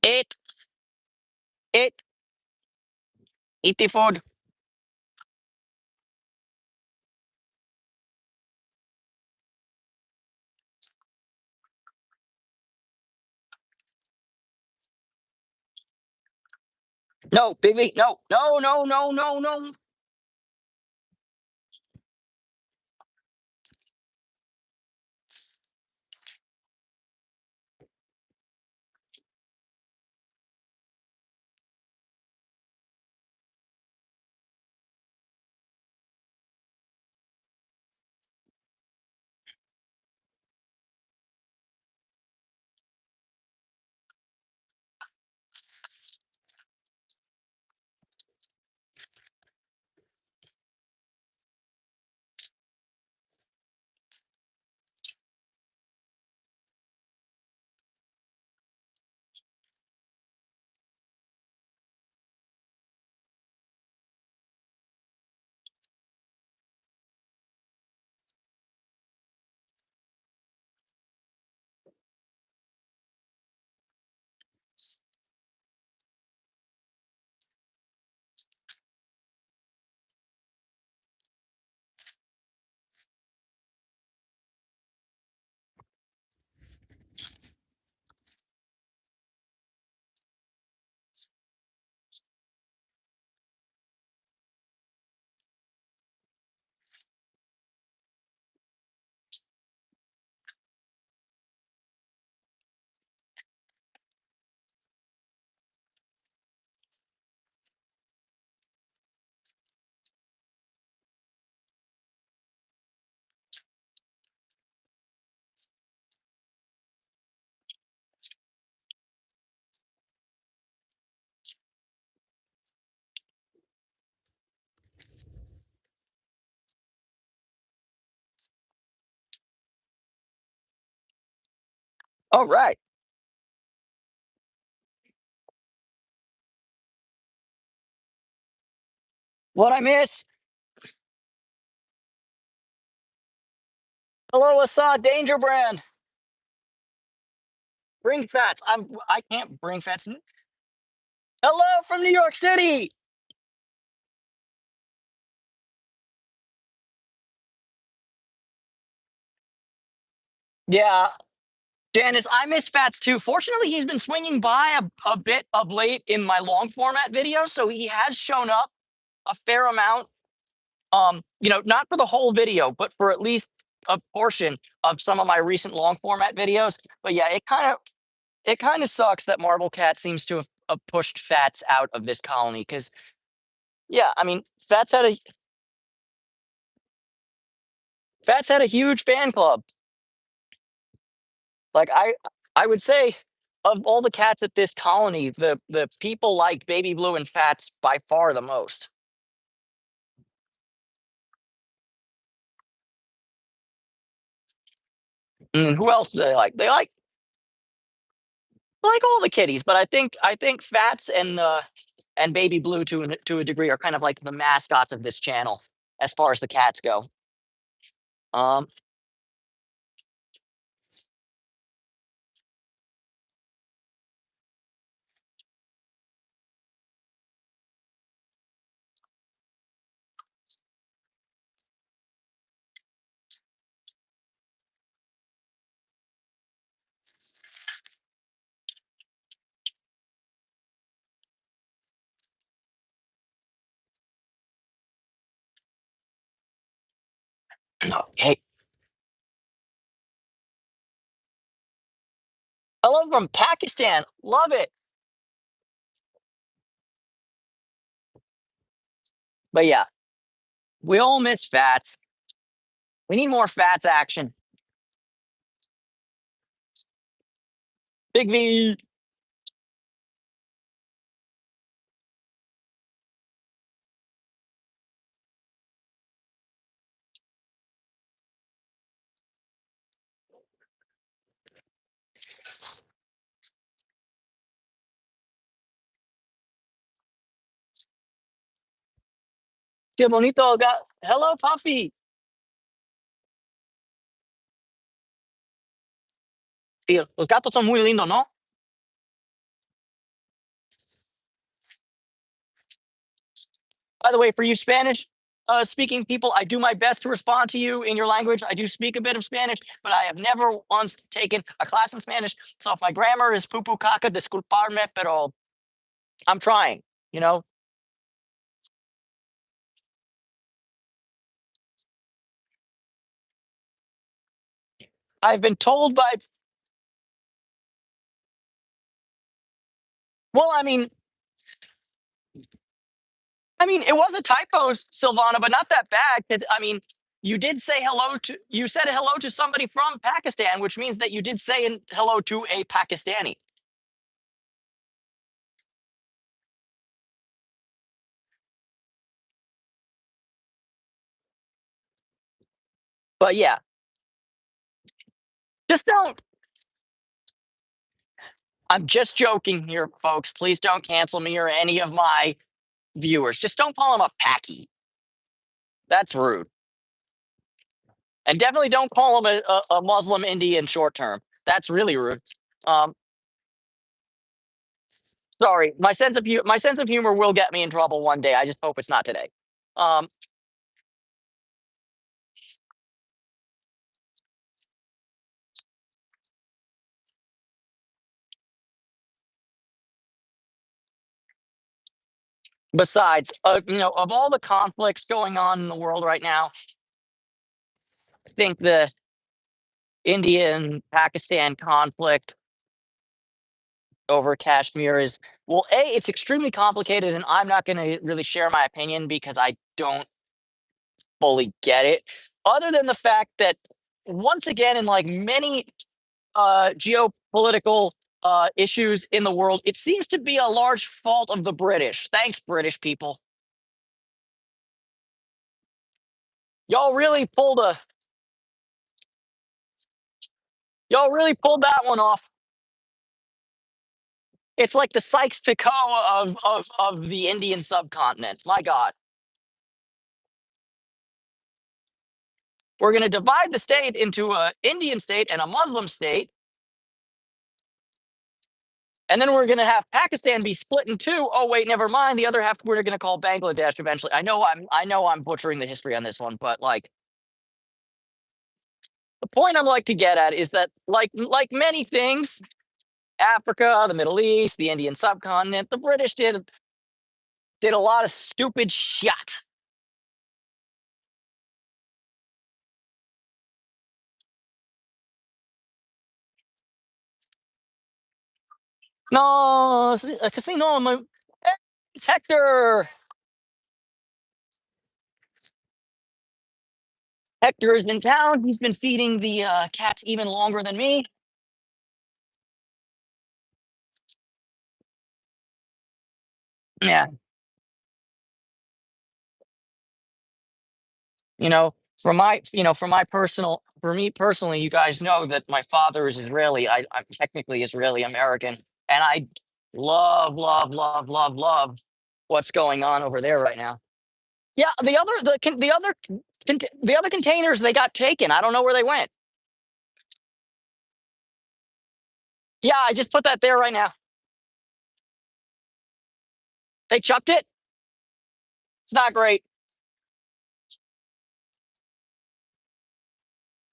[SPEAKER 1] Eat, eat, eat the food. No, Bigby. No, no, no, no, no, no. All right. What I miss? Hello, Assad Danger Brand. Bring Fats. I can't bring Fats. Hello from New York City. Yeah, Janice, I miss Fats too. Fortunately, he's been swinging by a bit of late in my long format videos, so he has shown up a fair amount. Not for the whole video, but for at least a portion of some of my recent long format videos. But yeah, it kind of sucks that Marble Cat seems to have pushed Fats out of this colony because yeah, I mean Fats had a huge fan club. Like I would say of all the cats at this colony, the people like Baby Blue and Fats by far the most. And who else do they like? They like all the kitties, but I think Fats and Baby Blue to a degree are kind of like the mascots of this channel as far as the cats go. Um, No, hey, hello from Pakistan. Love it. But yeah, we all miss Fats. We need more Fats action. Big V. Qué bonito. Hello, Puffy. Sí, los gatos son muy lindos, ¿no? By the way, for you Spanish speaking people, I do my best to respond to you in your language. I do speak a bit of Spanish, but I have never once taken a class in Spanish. So if my grammar is poo poo caca, disculparme, pero I'm trying, you know? I've been told by, well, it was a typo, Silvana, but not that bad. Because you did say you said hello to somebody from Pakistan, which means that you did say hello to a Pakistani. But yeah, just don't. I'm just joking here, folks. Please don't cancel me or any of my viewers. Just don't call him a Paki. That's rude. And definitely don't call him a Muslim Indian short term. That's really rude. Um, sorry, my sense of humor will get me in trouble one day. I just hope it's not today. Um, besides, of all the conflicts going on in the world right now, I think the Indian Pakistan conflict over Kashmir is, well, a it's extremely complicated, and I'm not going to really share my opinion because I don't fully get it. Other than the fact that once again, in like many geopolitical issues in the world, it seems to be a large fault of the British. Thanks, British people. Y'all really pulled a y'all really pulled that one off. It's like the Sykes-Picot of the Indian subcontinent. My God, we're going to divide the state into a Indian state and a Muslim state, and then we're going to have Pakistan be split in two. Oh wait, never mind. The other half we're going to call Bangladesh eventually. I know I'm butchering the history on this one, but like the point I'm like to get at is that like many things, Africa, the Middle East, the Indian subcontinent, the British did a lot of stupid shit. No, a casino. It's Hector. Hector is in town. He's been feeding the cats even longer than me. Yeah, for me personally, you guys know that my father is Israeli. I'm technically Israeli American, and I love, love, love, love, love what's going on over there right now. Yeah, the other containers they got taken. I don't know where they went. Yeah, I just put that there right now. They chucked it. It's not great.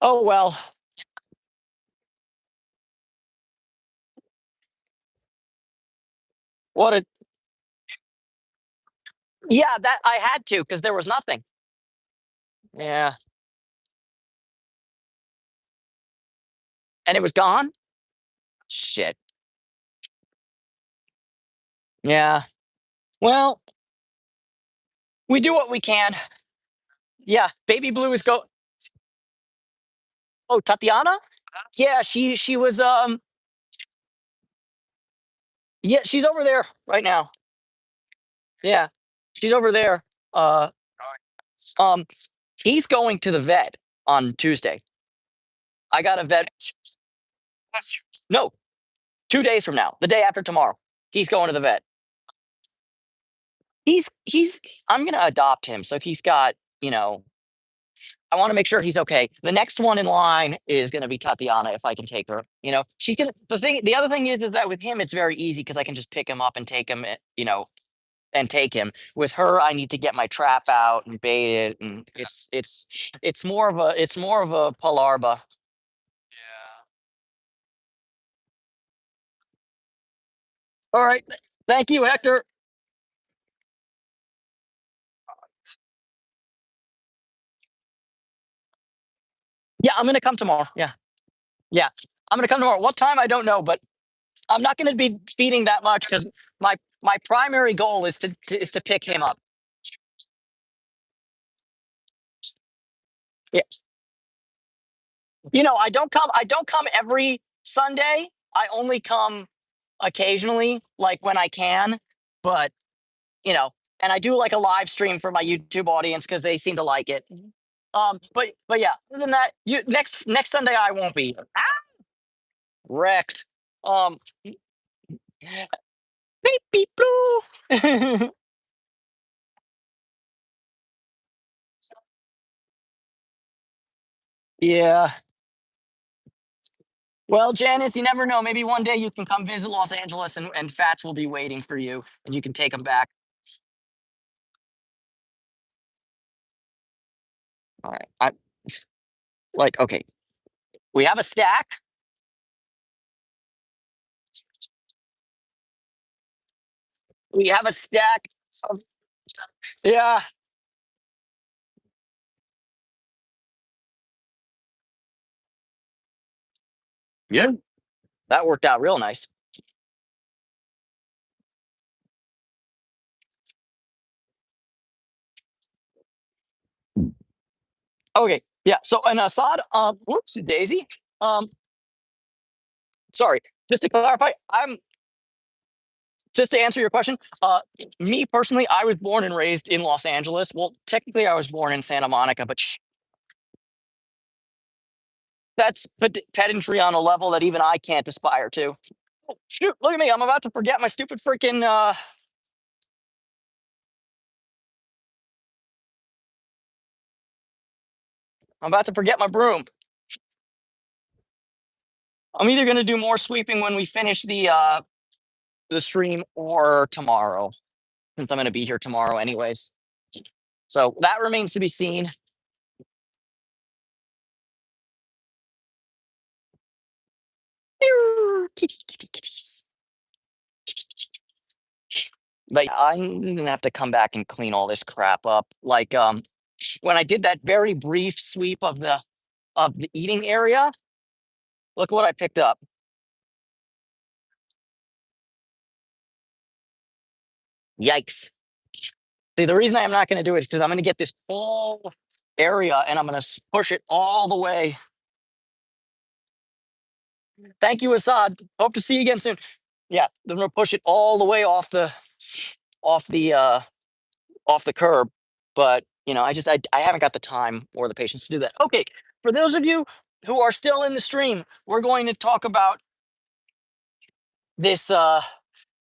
[SPEAKER 1] Oh well. What a Yeah, that I had to because there was nothing. Yeah. And it was gone? Shit. Yeah. Well, we do what we can. Yeah, baby blue is go. Oh, Tatiana? Yeah, she was yeah, she's over there right now. Yeah. She's over there. Uh um he's going to the vet on Tuesday. I got a vet. No, 2 days from now, the day after tomorrow. He's going to the vet. He's I'm gonna adopt him. So he's got, you know, I want to make sure he's okay. The next one in line is going to be Tatiana if I can take her. You know, she's gonna. The other thing is that with him it's very easy because I can just pick him up and take him. You know, and take him. With her, I need to get my trap out and bait it, and it's more of a palarba. All right, thank you, Hector. Yeah, I'm gonna come tomorrow. Yeah, yeah, I'm gonna come tomorrow. What time I don't know, but I'm not gonna be feeding that much because my primary goal is to pick him up. Yeah. You know, I don't come every Sunday. I only come occasionally, like when I can. But, you know, and I do like a live stream for my YouTube audience because they seem to like it. But yeah, other than that, you next Sunday I won't be here. Ah, wrecked. Um, beep beep blue. Yeah. Well, Janice, you never know. Maybe one day you can come visit Los Angeles and Fats will be waiting for you and you can take him back. All right. I like okay. We have a stack. We have a stack of yeah. Yeah. That worked out real nice. Okay. Yeah. So and Assad, whoops, Daisy. Um, sorry. Just to clarify, I'm just to answer your question. Me personally, I was born and raised in Los Angeles. Well, technically, I was born in Santa Monica, but that's pedantry on a level that even I can't aspire to. Oh, shoot! Look at me. I'm about to forget my stupid freaking. I'm about to forget my broom. I'm either going to do more sweeping when we finish the stream or tomorrow, since I'm going to be here tomorrow anyways. So that remains to be seen. Kitties. But yeah, I'm gonna have to come back and clean all this crap up. Like when I did that very brief sweep of the eating area, look what I picked up. Yikes. See, the reason I'm not gonna do it is because I'm gonna get this whole area and I'm gonna push it all the way. Thank you, Assad. Hope to see you again soon. Yeah, I'm gonna push it all the way off the uh off the curb. But you know, I haven't got the time or the patience to do that. Okay, for those of you who are still in the stream, we're going to talk about this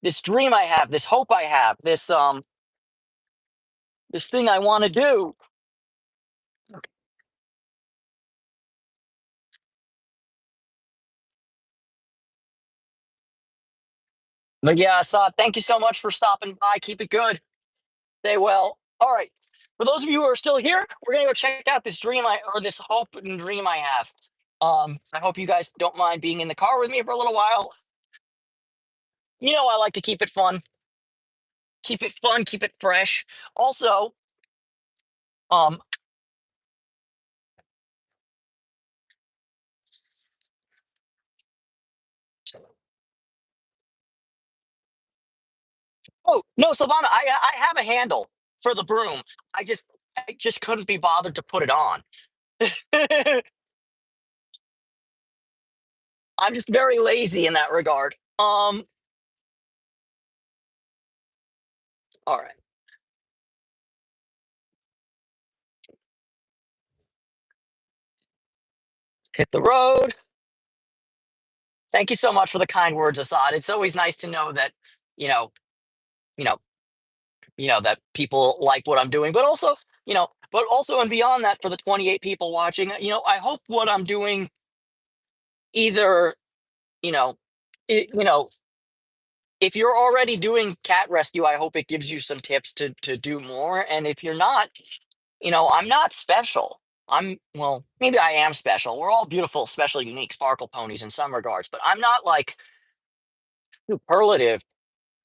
[SPEAKER 1] this dream I have, this hope I have, this thing I want to do. But yeah, Assad, thank you so much for stopping by. Keep it good. Stay well. All right. For those of you who are still here, we're gonna go check out this this hope and dream I have. I hope you guys don't mind being in the car with me for a little while. You know, I like to keep it fun, keep it fresh. Also, um, Oh no, Savannah, I have a handle for the broom. I just couldn't be bothered to put it on. I'm just very lazy in that regard. All right, hit the road. Thank you so much for the kind words, Assad. It's always nice to know that you know, you know, that people like what I'm doing, but also, and beyond that, for the 28 people watching, I hope what I'm doing either, you know, it, you know, if you're already doing cat rescue, I hope it gives you some tips to do more. And if you're not, I'm not special. Well, maybe I am special. We're all beautiful, special, unique sparkle ponies in some regards, but I'm not like superlative,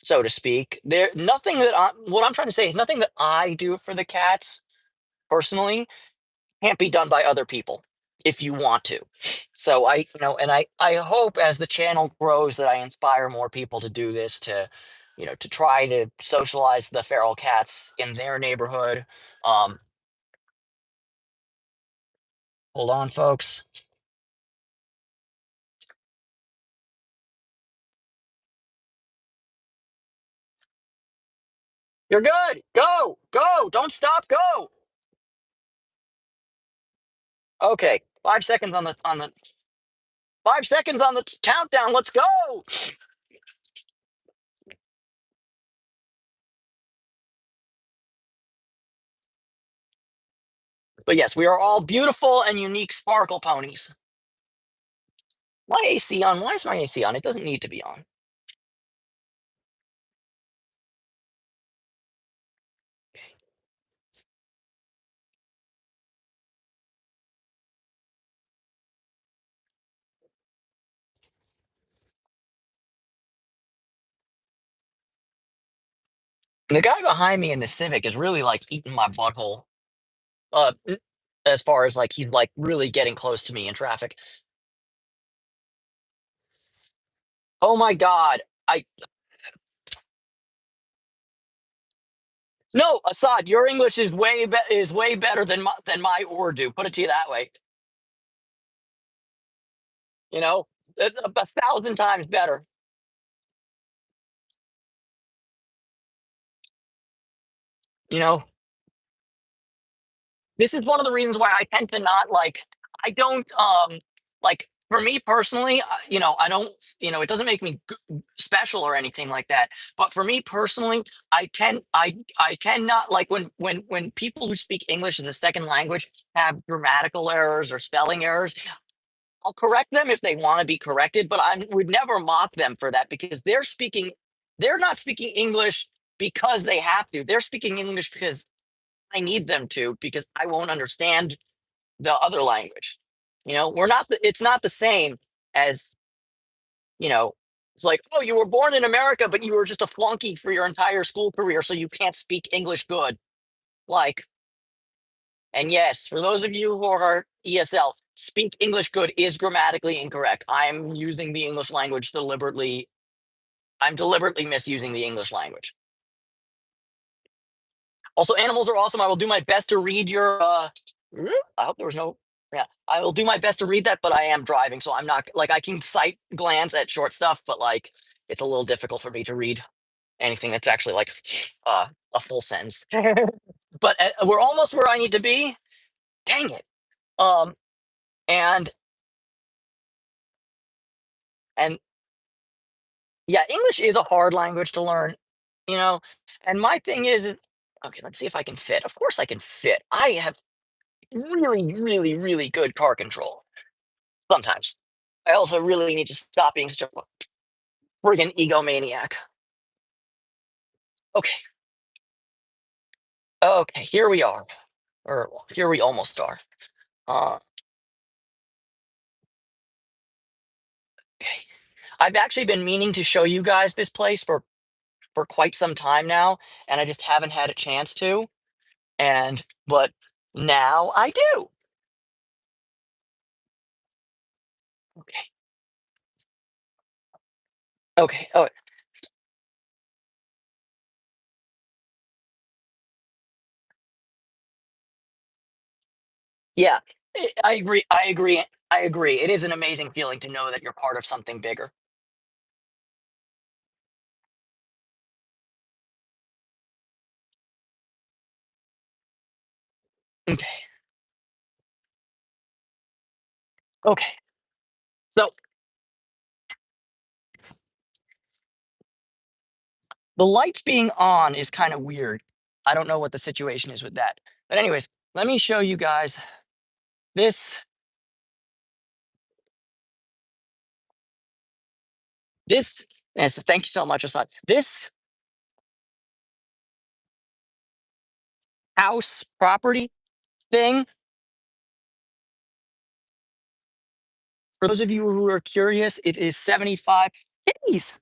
[SPEAKER 1] so to speak. There nothing that I what I'm trying to say is nothing that I do for the cats personally can't be done by other people if you want to. So and I hope as the channel grows that I inspire more people to do this, to try to socialize the feral cats in their neighborhood. Um, Hold on, folks. You're good. Go, go. Don't stop. Go. Okay. 5 seconds on the 5 seconds on the countdown. Let's go. But yes, we are all beautiful and unique sparkle ponies. Why AC on? Why is my AC on? It doesn't need to be on. The guy behind me in the Civic is really like eating my butthole. As far as like he's like really getting close to me in traffic. Oh my god. I No, Assad, your English is way better than my Urdu. Put it to you that way. You know, a thousand times better. You know, this is one of the reasons why I tend to not like. I don't like for me personally. I don't. It doesn't make me special or anything like that. But for me personally, I tend not like when people who speak English as a second language have grammatical errors or spelling errors. I'll correct them if they want to be corrected, but I would never mock them for that because they're not speaking English because they have to. They're speaking English because I need them to, because I won't understand the other language. It's not the same as, you know, it's like, oh, you were born in America, but you were just a flunky for your entire school career, so you can't speak English good. Like, and yes, for those of you who are ESL, speak English good is grammatically incorrect. I'm using the English language deliberately. I'm deliberately misusing the English language. Also, animals are awesome. I will do my best to read your. I hope there was no. Yeah, I will do my best to read that, but I am driving, so I'm not like I can sight glance at short stuff, but like it's a little difficult for me to read anything that's actually like a full sentence. But we're almost where I need to be. Dang it. Um, and and yeah, English is a hard language to learn, you know. And my thing is, okay, let's see if I can fit. Of course, I can fit. I have really, really, really good car control. Sometimes. I also really need to stop being such a friggin' egomaniac. Okay, okay, here we are, or here we almost are. Uh, okay, I've actually been meaning to show you guys this place for quite some time now, and I just haven't had a chance to. But now I do. Okay, okay. Oh, Yeah, I agree. I agree. I agree. It is an amazing feeling to know that you're part of something bigger. Okay. Okay. So the lights being on is kind of weird. I don't know what the situation is with that. But anyways, let me show you guys this this yes, thank you so much, Asad. This house property thing, for those of you who are curious, it is 75 kitties.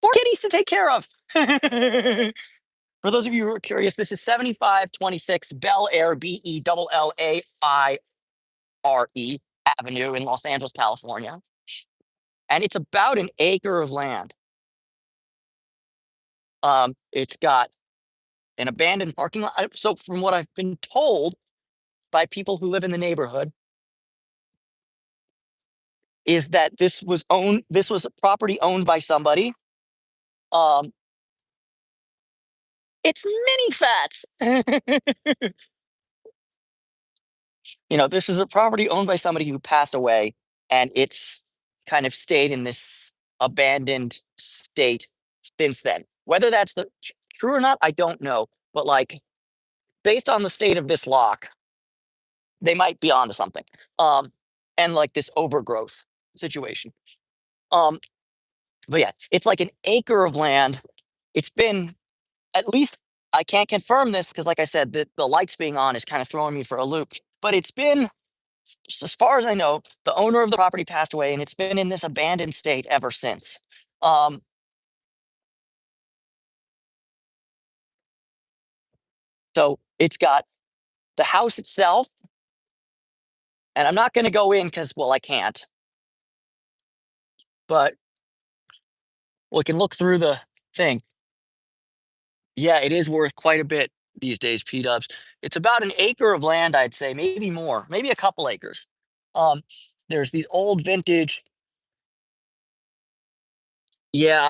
[SPEAKER 1] Four kitties to take care of. For those of you who are curious, this is 7526 Bel Air, Bellaire Avenue in Los Angeles, California. And it's about an acre of land. It's got an abandoned parking lot. So, from what I've been told by people who live in the neighborhood, is that this was a property owned by somebody. Um, it's mini fats. This is a property owned by somebody who passed away, and it's kind of stayed in this abandoned state since then. Whether that's true or not, I don't know. But like, based on the state of this lock, they might be onto something. And like this overgrowth situation. Um, but yeah, it's like an acre of land. It's been at least I can't confirm this because, like I said, the lights being on is kind of throwing me for a loop. But it's been as far as I know, the owner of the property passed away, and it's been in this abandoned state ever since. Um, so it's got the house itself, and I'm not going to go in because, well, I can't, but we can look through the thing. Yeah, it is worth quite a bit these days, P Dubs. It's about an acre of land, I'd say, maybe more, maybe a couple acres. Um, there's these old vintage, yeah,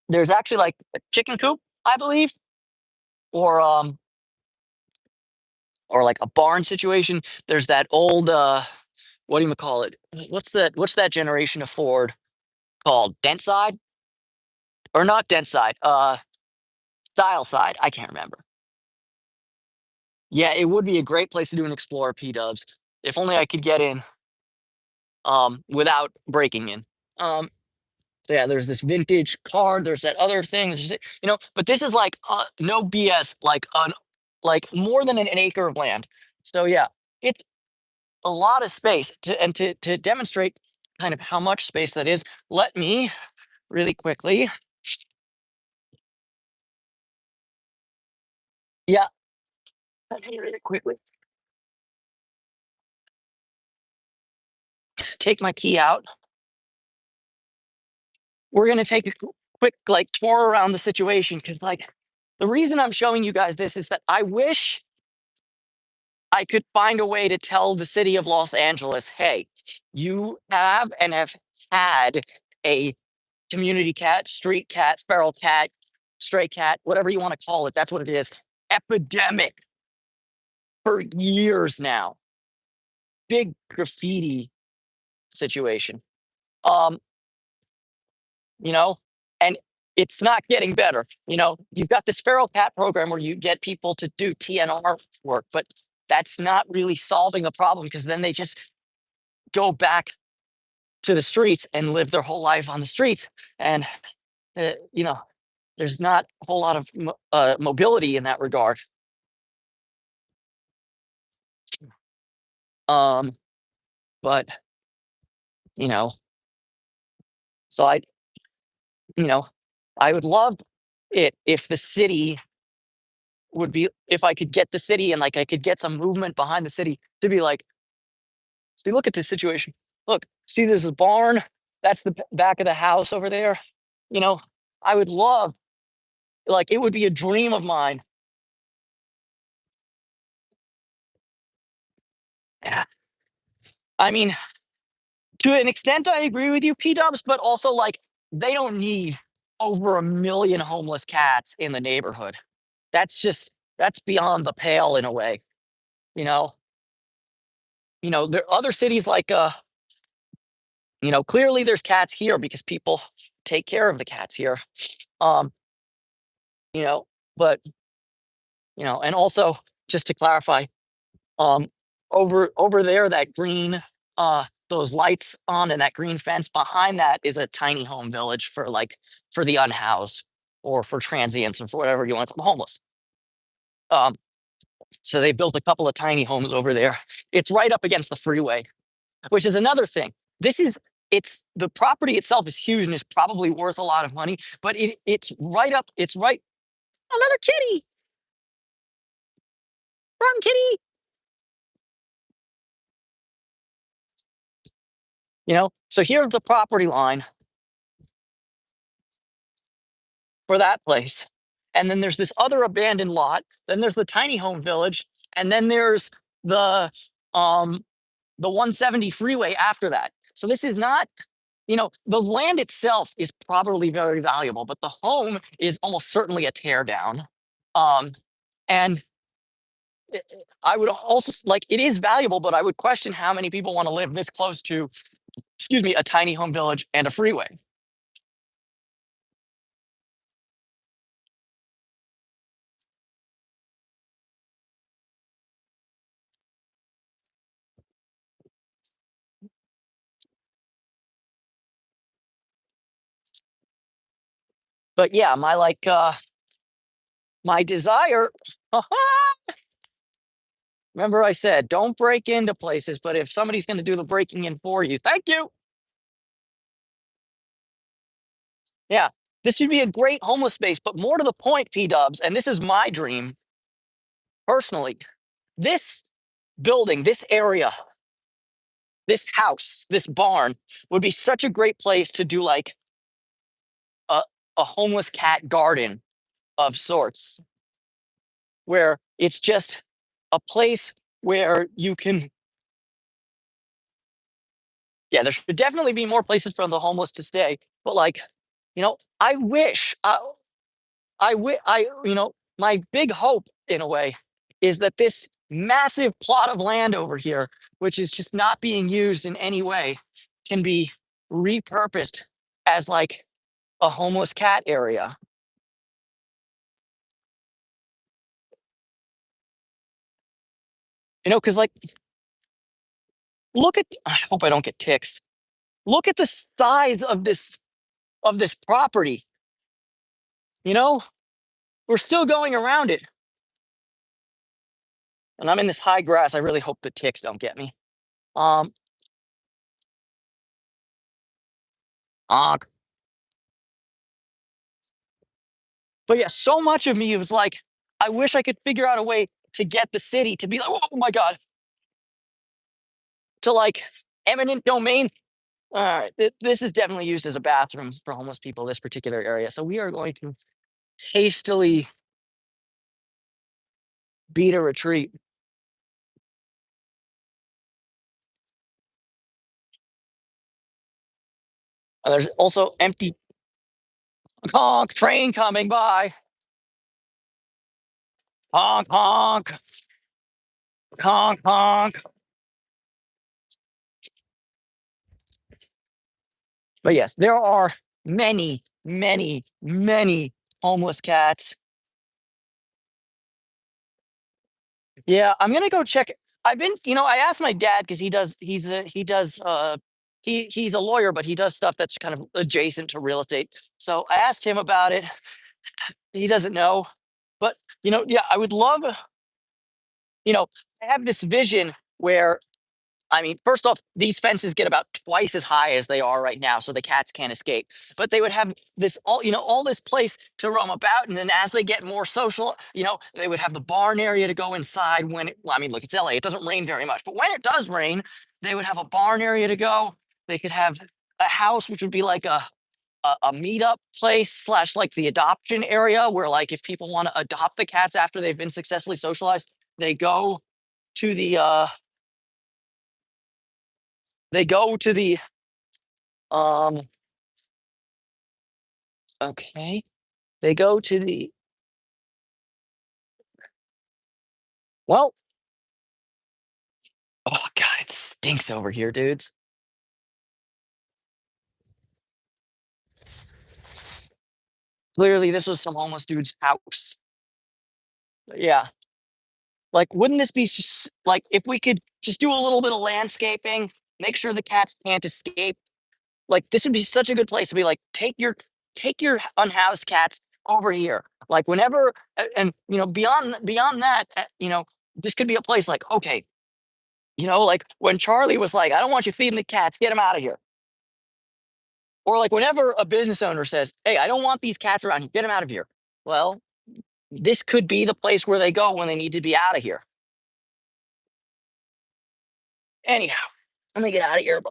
[SPEAKER 1] there's actually like a chicken coop, I believe, or or like a barn situation. There's that old what do you call it? What's that generation of Ford called? Dent side or not dent side? Style side. I can't remember. Yeah, it would be a great place to do an Explorer P Dubs. If only I could get in without breaking in. Um so yeah, there's this vintage car, there's that other thing, but this is like no BS, like more than an acre of land. So yeah, it's a lot of space to demonstrate kind of how much space that is. Let me really quickly, yeah, let me really quickly take my key out. We're gonna take a quick like tour around the situation because like the reason I'm showing you guys this is that I wish I could find a way to tell the city of Los Angeles, hey, you have and have had a community cat, street cat, feral cat, stray cat, whatever you want to call it. That's what it is. Epidemic for years now. Big graffiti situation. Um, you know, and it's not getting better. You've got this feral cat program where you get people to do TNR work, but that's not really solving the problem because then they just go back to the streets and live their whole life on the streets. And, uh, you know, there's not a whole lot of mobility in that regard. Um, but, you know, so you know, I would love it if the city if I could get the city and like I could get some movement behind the city to be like, see, look at this situation. Look, see, this is barn. That's the back of the house over there. You know, I would love, like, it would be a dream of mine. Yeah. I mean, to an extent, I agree with you, P Dubs, but also like they don't need over 1 million homeless cats in the neighborhood. That's beyond the pale in a way. You know, there are other cities like clearly there's cats here because people take care of the cats here. Um, you know, but and also just to clarify, um, over there, that green, those lights on and that green fence behind that is a tiny home village for for the unhoused or for transients or for whatever you want to call the homeless. Um, so they built a couple of tiny homes over there. It's right up against the freeway, which is another thing. This is it's the property itself is huge and is probably worth a lot of money, but it's right another kitty. Run, kitty. So here's the property line for that place. And then there's this other abandoned lot. Then there's the tiny home village, and then there's the um the 170 freeway after that. So this is not, the land itself is probably very valuable, but the home is almost certainly a tear down. Um and I would also like it is valuable, but I would question how many people want to live this close to, excuse me, a tiny home village and a freeway. But yeah, my desire. Remember, I said don't break into places, but if somebody's going to do the breaking in for you, thank you. Yeah, this would be a great homeless space. But more to the point, P Dubs, and this is my dream personally. This building, this area, this house, this barn would be such a great place to do like a, a homeless cat garden of sorts, where it's just a place where you can. Yeah, there should definitely be more places for the homeless to stay. But I wish, my big hope in a way is that this massive plot of land over here, which is just not being used in any way, can be repurposed as like a homeless cat area. Because look at. I hope I don't get ticks. Look at the size of this property. You know, we're still going around it, and I'm in this high grass. I really hope the ticks don't get me. Um, honk. But yeah, so much of me was like, I wish I could figure out a way to get the city to be like, oh my god, to like eminent domain. All right, this is definitely used as a bathroom for homeless people. This particular area, so we are going to hastily beat a retreat. There's also empty honk train coming by. Honk honk honk honk. But yes, there are many, many, many homeless cats. Yeah, I'm gonna go check. I've been, I asked my dad because he's a lawyer, but he does stuff that's kind of adjacent to real estate. So I asked him about it. He doesn't know, but yeah, I would love, you know, I have this vision where I mean, first off, these fences get about twice as high as they are right now, so the cats can't escape. But they would have all this place to roam about, and then as they get more social, they would have the barn area to go inside. Well, I mean, look, it's LA; it doesn't rain very much, but when it does rain, they would have a barn area to go. They could have a house, which would be like a meetup place slash like the adoption area, where like if people want to adopt the cats after they've been successfully socialized, they go to the They go to the um. Okay. They go to the well. Oh God, it stinks over here, dudes. Clearly, this was some homeless dude's house. Yeah. Like, wouldn't this be like if we could just do a little bit of landscaping, make sure the cats can't escape? Like, this would be such a good place to be like, take your unhoused cats over here. Like, whenever, and beyond that, this could be a place like, okay, like when Charlie was like, I don't want you feeding the cats, get them out of here. Or like whenever a business owner says, hey, I don't want these cats around here, get them out of here. Well, this could be the place where they go when they need to be out of here. Anyhow, let me get out of here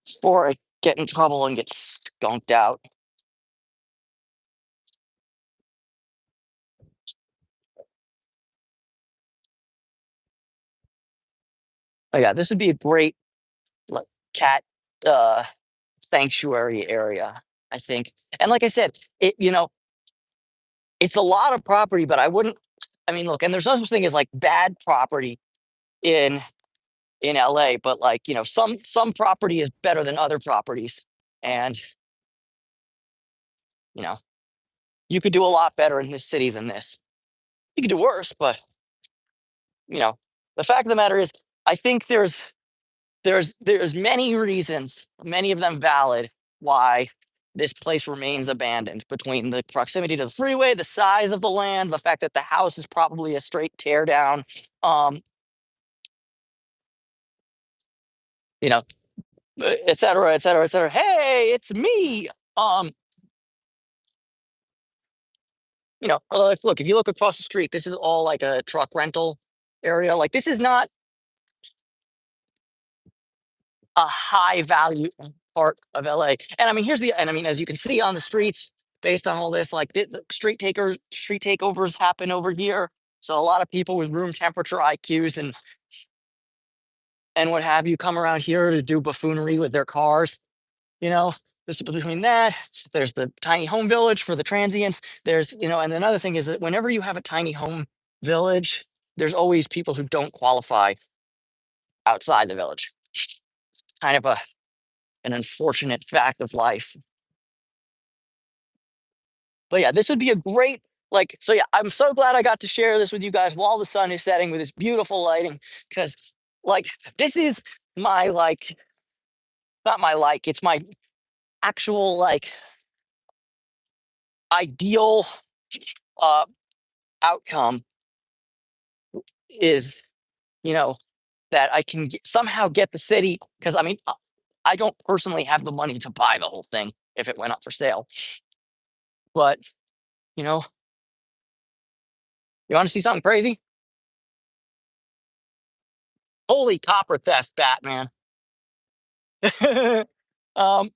[SPEAKER 1] before I get in trouble and get skunked out. Oh yeah, this would be a great like cat uh sanctuary area, I think. And like I said, it's a lot of property, but I wouldn't. I mean, look, and there's no such thing as like bad property in LA, but like some property is better than other properties, and you know you could do a lot better in this city than this. You could do worse, but you know the fact of the matter is, I think there's many reasons, many of them valid, why this place remains abandoned between the proximity to the freeway, the size of the land, the fact that the house is probably a straight tear down, um, you know, et cetera, et cetera, et cetera. Hey, it's me. Um, look, if you look across the street, this is all like a truck rental area. Like this is not a high value part of LA. And I mean, and I mean, as you can see on the streets, based on all this, like the street takeovers happen over here. So a lot of people with room temperature IQs and what have you come around here to do buffoonery with their cars. You know, this between that, there's the tiny home village for the transients. And another thing is that whenever you have a tiny home village, there's always people who don't qualify outside the village. Kind of an unfortunate fact of life. But yeah, this would be a great so yeah, I'm so glad I got to share this with you guys while the sun is setting with this beautiful lighting because like this is my not my it's my actual ideal uh outcome is you know that I can somehow get the city because I mean I don't personally have the money to buy the whole thing if it went up for sale. But you know, you want to see something crazy? Holy copper theft, Batman. um,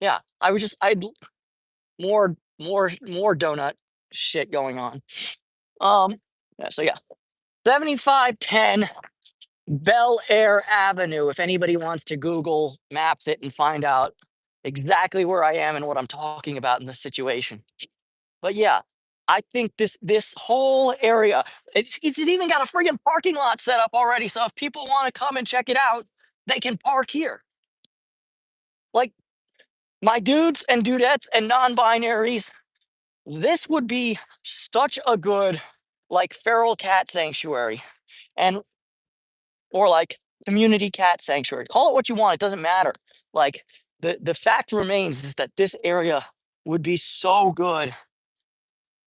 [SPEAKER 1] yeah, I'd more donut shit going on. Um, yeah, so yeah, 7510 Bel Air Avenue. If anybody wants to Google Maps it and find out exactly where I am and what I'm talking about in this situation. But yeah, I think this whole area, it's even got a friggin' parking lot set up already. So if people want to come and check it out, they can park here. Like my dudes and dudettes and non-binaries, this would be such a good feral cat sanctuary and or community cat sanctuary. Call it what you want, it doesn't matter. Like the fact remains is that this area would be so good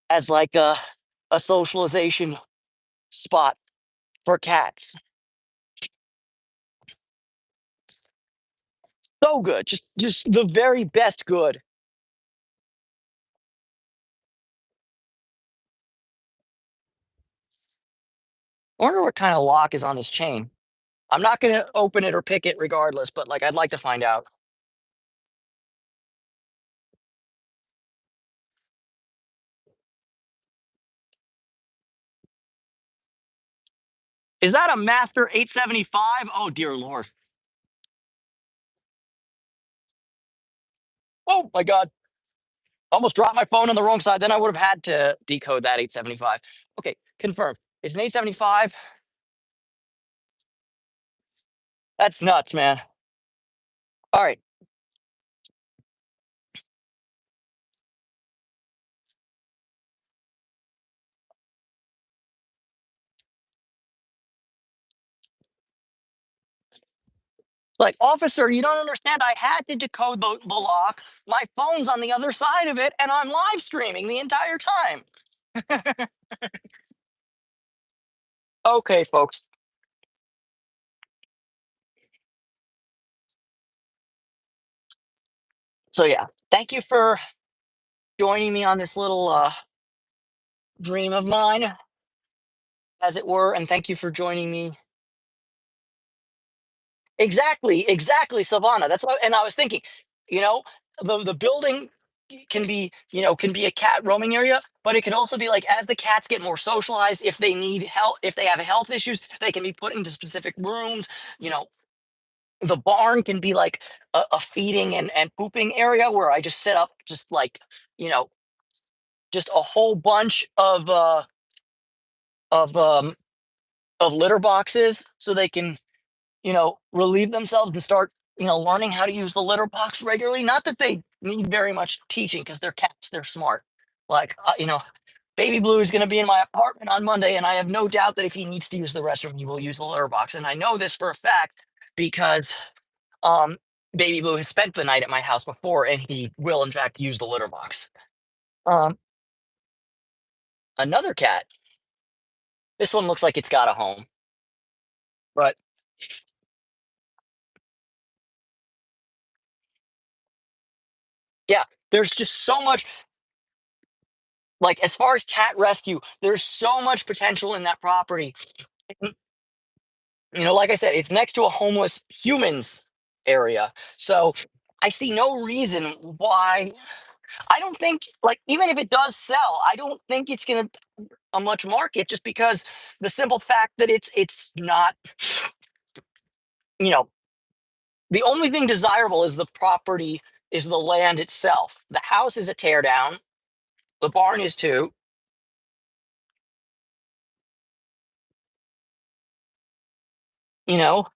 [SPEAKER 1] as a socialization spot for cats. So good. Just the very best good. I wonder what kind of lock is on this chain. I'm not gonna open it or pick it regardless, but I'd like to find out. Is that a Master 875? Oh dear Lord. Oh my God. Almost dropped my phone on the wrong side. Then I would have had to decode that 875. Okay, confirm. It's an 875. That's nuts, man. All right. Like, officer, you don't understand. I had to decode the lock. My phone's on the other side of it, and I'm live streaming the entire time. Okay, folks. So yeah, thank you for joining me on this little dream of mine, as it were, and thank you for joining me. Exactly, exactly, Savannah. That's what, and I was thinking, you know, the building can be, can be a cat roaming area, but it can also be like as the cats get more socialized, if they need help, if they have health issues, they can be put into specific rooms. You know, the barn can be like a feeding and pooping area where I just set up just like, you know, just a whole bunch of um of litter boxes so they can, relieve themselves and start, learning how to use the litter box regularly. Not that they need very much teaching because they're cats, they're smart. Like, Baby Blue is going to be in my apartment on Monday, and I have no doubt that if he needs to use the restroom, he will use the litter box. And I know this for a fact because um, Baby Blue has spent the night at my house before, and he will, in fact, use the litter box. Um, Another cat. This one looks like it's got a home, but yeah, there's just so much. Like, as far as cat rescue, there's so much potential in that property. Mm, like I said, it's next to a homeless humans area. So I see no reason why. I don't think, like, even if it does sell, I don't think it's going to a much market just because the simple fact that it's not, you know, the only thing desirable is the property, is the land itself. The house is a tear down. The barn is too, you know.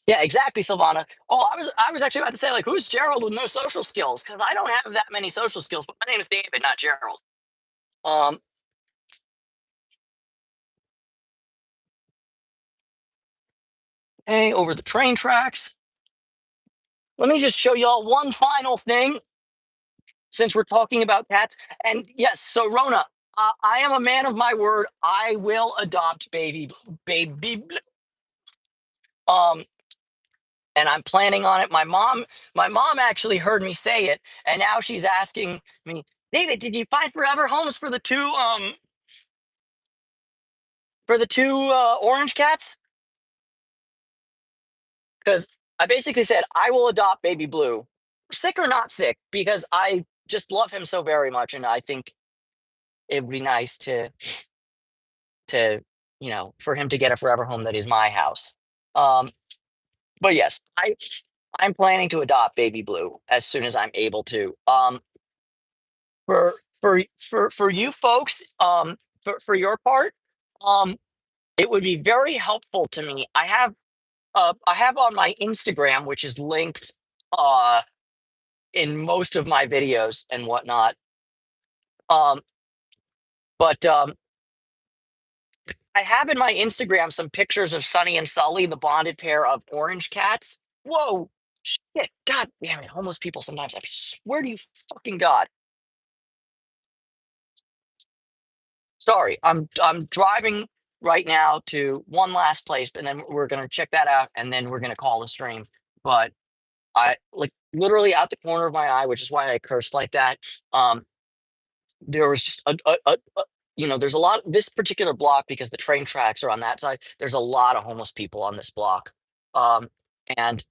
[SPEAKER 1] Yeah, exactly, Silvana. Oh, I was actually about to say, like, who's Gerald with no social skills? Because I don't have that many social skills, but my name is David, not Gerald. Um, hey, over the train tracks. Let me just show y'all one final thing since we're talking about cats. And yes, so Rona, I am a man of my word. I will adopt baby. Um, and I'm planning on it. My mom actually heard me say it, and now she's asking me, David, did you find forever homes for the two orange cats? Because I basically said I will adopt baby blue, sick or not sick, because I just love him so very much, and I think it would be nice to for him to get a forever home that is my house. Um, but yes, I'm planning to adopt baby blue as soon as I'm able to. For you folks, for your part, um, it would be very helpful to me. I have on my Instagram, which is linked uh in most of my videos and whatnot. Um, but I have in my Instagram some pictures of Sunny and Sully, the bonded pair of orange cats. Whoa, shit, god damn it, homeless people sometimes. I swear to you, fucking god. Sorry, I'm driving right now to one last place, and then we're gonna check that out, and then we're gonna call the stream. But I like literally out the corner of my eye, which is why I cursed like that. Um, there was just there's a lot this particular block because the train tracks are on that side. There's a lot of homeless people on this block. Um, and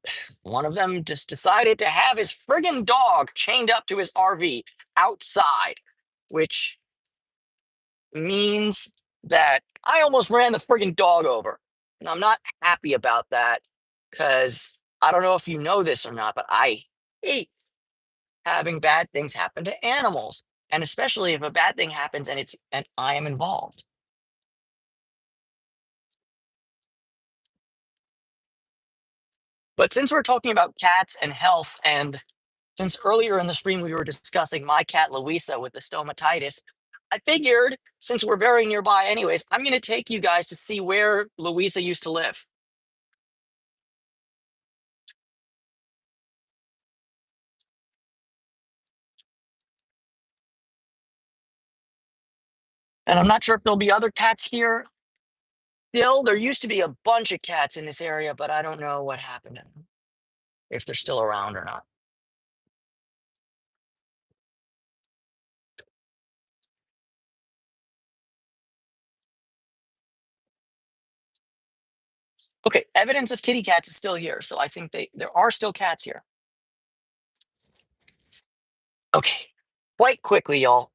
[SPEAKER 1] one of them just decided to have his friggin' dog chained up to his RV outside, which means that I almost ran the friggin' dog over. And I'm not happy about that because I don't know if you know this or not, but I hate having bad things happen to animals. And especially if a bad thing happens and I am involved. But since we're talking about cats and health, and since earlier in the stream we were discussing my cat Louisa with the stomatitis, I figured since we're very nearby anyways, I'm going to take you guys to see where Louisa used to live. And I'm not sure if there'll be other cats here. Still, there used to be a bunch of cats in this area, but I don't know what happened to them, if they're still around or not. Okay, evidence of kitty cats is still here, so I think there are still cats here. Okay, quite quickly, y'all.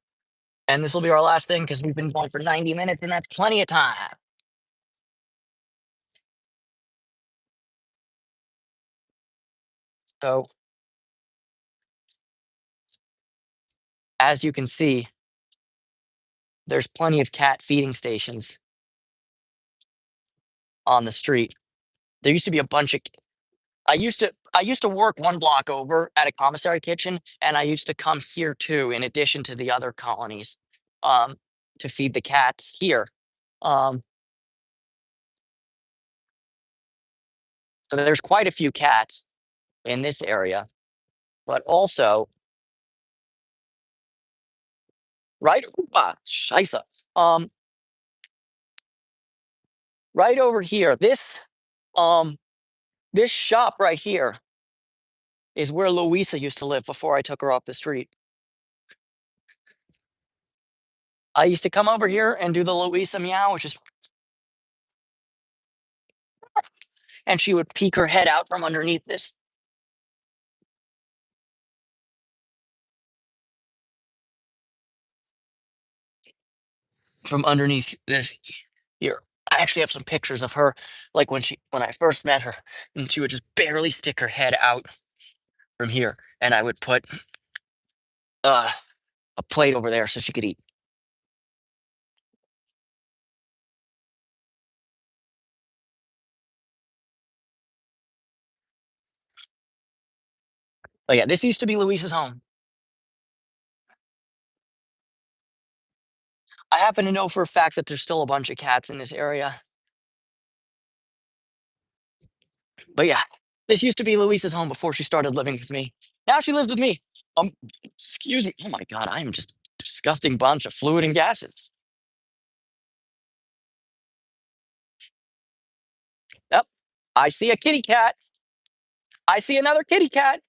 [SPEAKER 1] And this will be our last thing because we've been going for 90 minutes, and that's plenty of time. So, as you can see, there's plenty of cat feeding stations on the street. There used to be a bunch of I used to work one block over at a commissary kitchen, and I used to come here too, in addition to the other colonies, um, to feed the cats here. Um, so there's quite a few cats in this area, but also right, scheisse. Um, right over here, um, this shop right here is where Louisa used to live before I took her off the street. I used to come over here and do the Louisa meow, which is, and she would peek her head out from underneath this, from underneath this here. I actually have some pictures of her, like when I first met her, and she would just barely stick her head out from here, and I would put uh, a plate over there so she could eat. But yeah, this used to be Louisa's home. I happen to know for a fact that there's still a bunch of cats in this area. But yeah, this used to be Louisa's home before she started living with me. Now she lives with me. Um, excuse me. Oh my god, I am just a disgusting bunch of fluid and gases. Yep. I see a kitty cat. I see another kitty cat.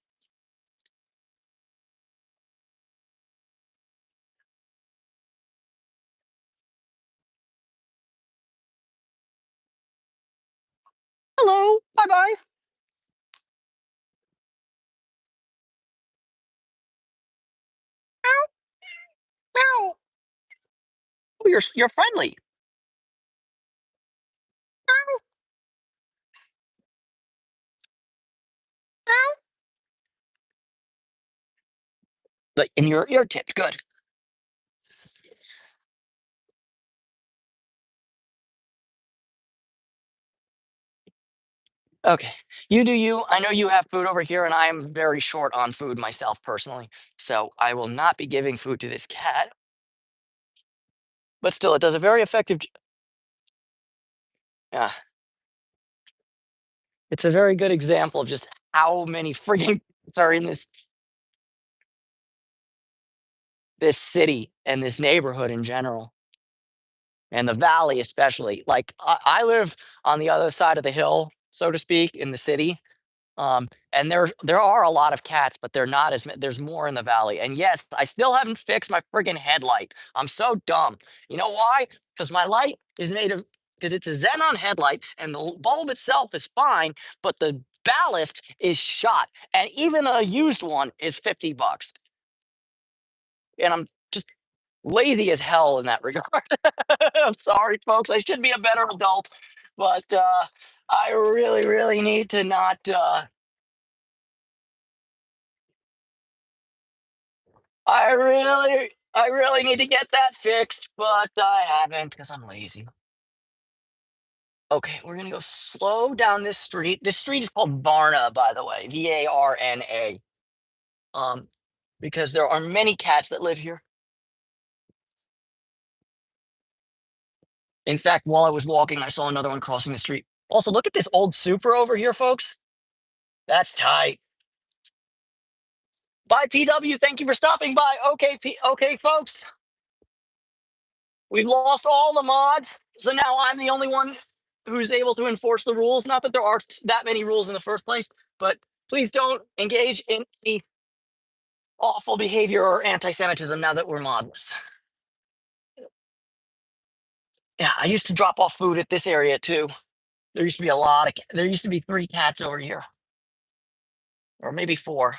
[SPEAKER 1] Hello. Bye bye. Meow. Meow. Oh, you're friendly. Meow. Meow. Like, and your ear tipped. Good. Okay. You do you. I know you have food over here, and I am very short on food myself personally. So I will not be giving food to this cat. But still, it does a very effective. Yeah, it's a very good example of just how many frigging cats are in this city and this neighborhood in general, and the valley especially. Like I live on the other side of the hill, so to speak, in the city. And there are a lot of cats, but they're not as there's more in the valley. And yes, I still haven't fixed my friggin' headlight. I'm so dumb. You know why? Because my light is made of because it's a xenon headlight and the bulb itself is fine, but the ballast is shot. And even a used one is $50. And I'm just lazy as hell in that regard. I'm sorry, folks. I should be a better adult, but I really, really need to not. I really need to get that fixed, but I haven't because I'm lazy. Okay, we're gonna go slow down this street. This street is called Varna, by the way, Varna. Um, because there are many cats that live here. In fact, while I was walking, I saw another one crossing the street. Also, look at this old Supra over here, folks. That's tight. Bye, PW. Thank you for stopping by. Okay, okay, folks. We've lost all the mods, so now I'm the only one who's able to enforce the rules. Not that there are that many rules in the first place, but please don't engage in any awful behavior or anti-Semitism now that we're modless. Yeah, I used to drop off food at this area too. There used to be a lot of. There used to be 3 cats over here, or maybe 4.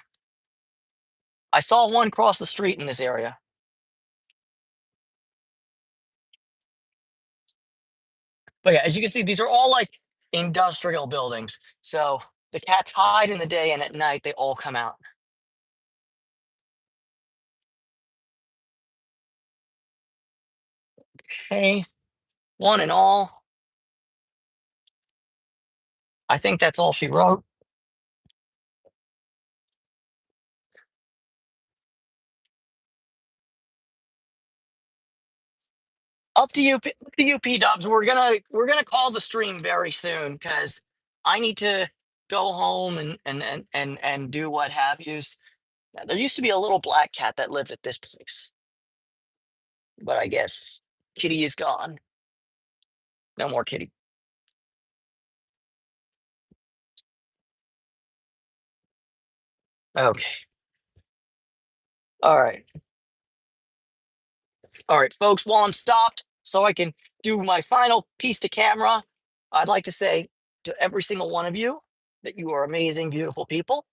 [SPEAKER 1] I saw one cross the street in this area. But yeah, as you can see, these are all like industrial buildings. So the cats hide in the day, and at night they all come out. Hey, one and all. I think that's all she wrote. Up to you, P Dubs. We're gonna call the stream very soon because I need to go home and do what have yous. There used to be a little black cat that lived at this place, but I guess Kitty is gone. No more Kitty. Okay. All right. All right, folks. While I'm stopped, so I can do my final piece to camera, I'd like to say to every single one of you that you are amazing, beautiful people.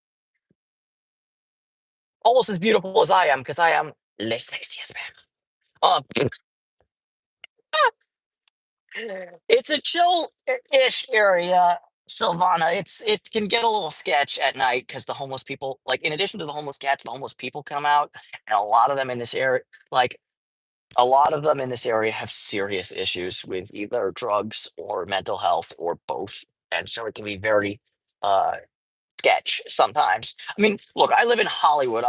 [SPEAKER 1] Almost as beautiful as I am, because I am les sexiest man. Um, it's a chill-ish area, Silvana. It can get a little sketch at night because the homeless people, like in addition to the homeless cats, the homeless people come out, and a lot of them in this area, like a lot of them in this area, have serious issues with either drugs or mental health or both, and so it can be very uh, sketch sometimes. I mean, look, I live in Hollywood.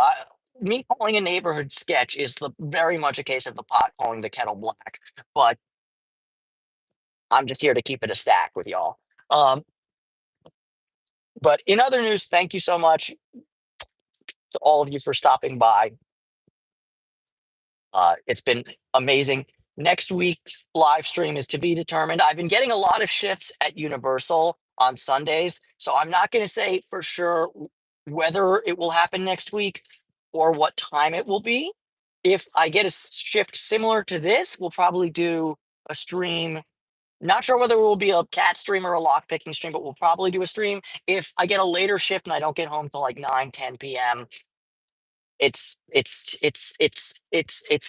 [SPEAKER 1] Me calling a neighborhood sketch is very much a case of the pot calling the kettle black. But I'm just here to keep it a stack with y'all. Um, but in other news, thank you so much to all of you for stopping by. It's been amazing. Next week's live stream is to be determined. I've been getting a lot of shifts at Universal on Sundays, so I'm not going to say for sure whether it will happen next week or what time it will be. If I get a shift similar to this, we'll probably do a stream. Not sure whether it will be a cat stream or a lockpicking stream, but we'll probably do a stream. If I get a later shift and I don't get home till like 9, 10 p.m., it's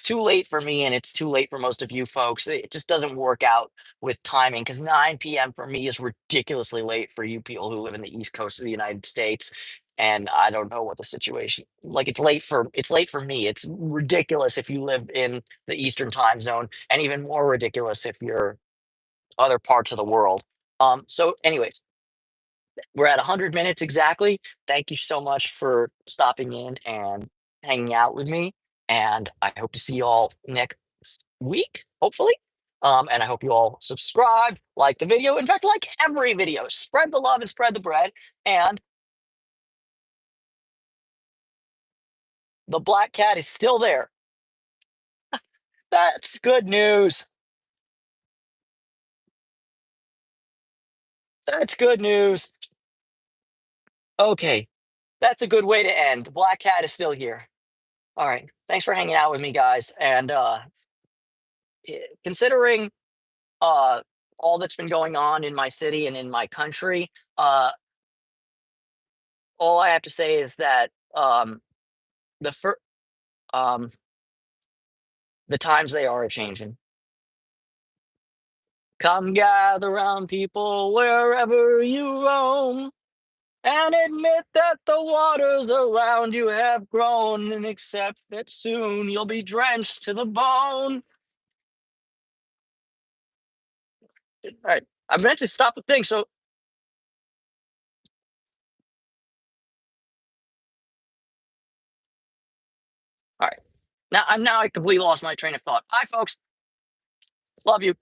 [SPEAKER 1] too late for me and it's too late for most of you folks. It just doesn't work out with timing because 9 p.m. for me is ridiculously late for you people who live in the East Coast of the United States. And I don't know what the situation, like it's late for me. It's ridiculous if you live in the Eastern time zone, and even more ridiculous if you're other parts of the world. So anyways, we're at 100 minutes exactly. Thank you so much for stopping in and hanging out with me. And I hope to see you all next week, hopefully. And I hope you all subscribe, like the video. In fact, like every video, spread the love and spread the bread. And the black cat is still there. That's good news. That's good news. Okay, that's a good way to end. The black cat is still here. All right. Thanks for hanging out with me, guys. And considering uh all that's been going on in my city and in my country, uh, all I have to say is that the fir- um, the times they are changing. Come gather round people wherever you roam, and admit that the waters around you have grown, and accept that soon you'll be drenched to the bone. All right, I meant to stop the thing. So, all right, now I completely lost my train of thought. Hi, folks. Love you.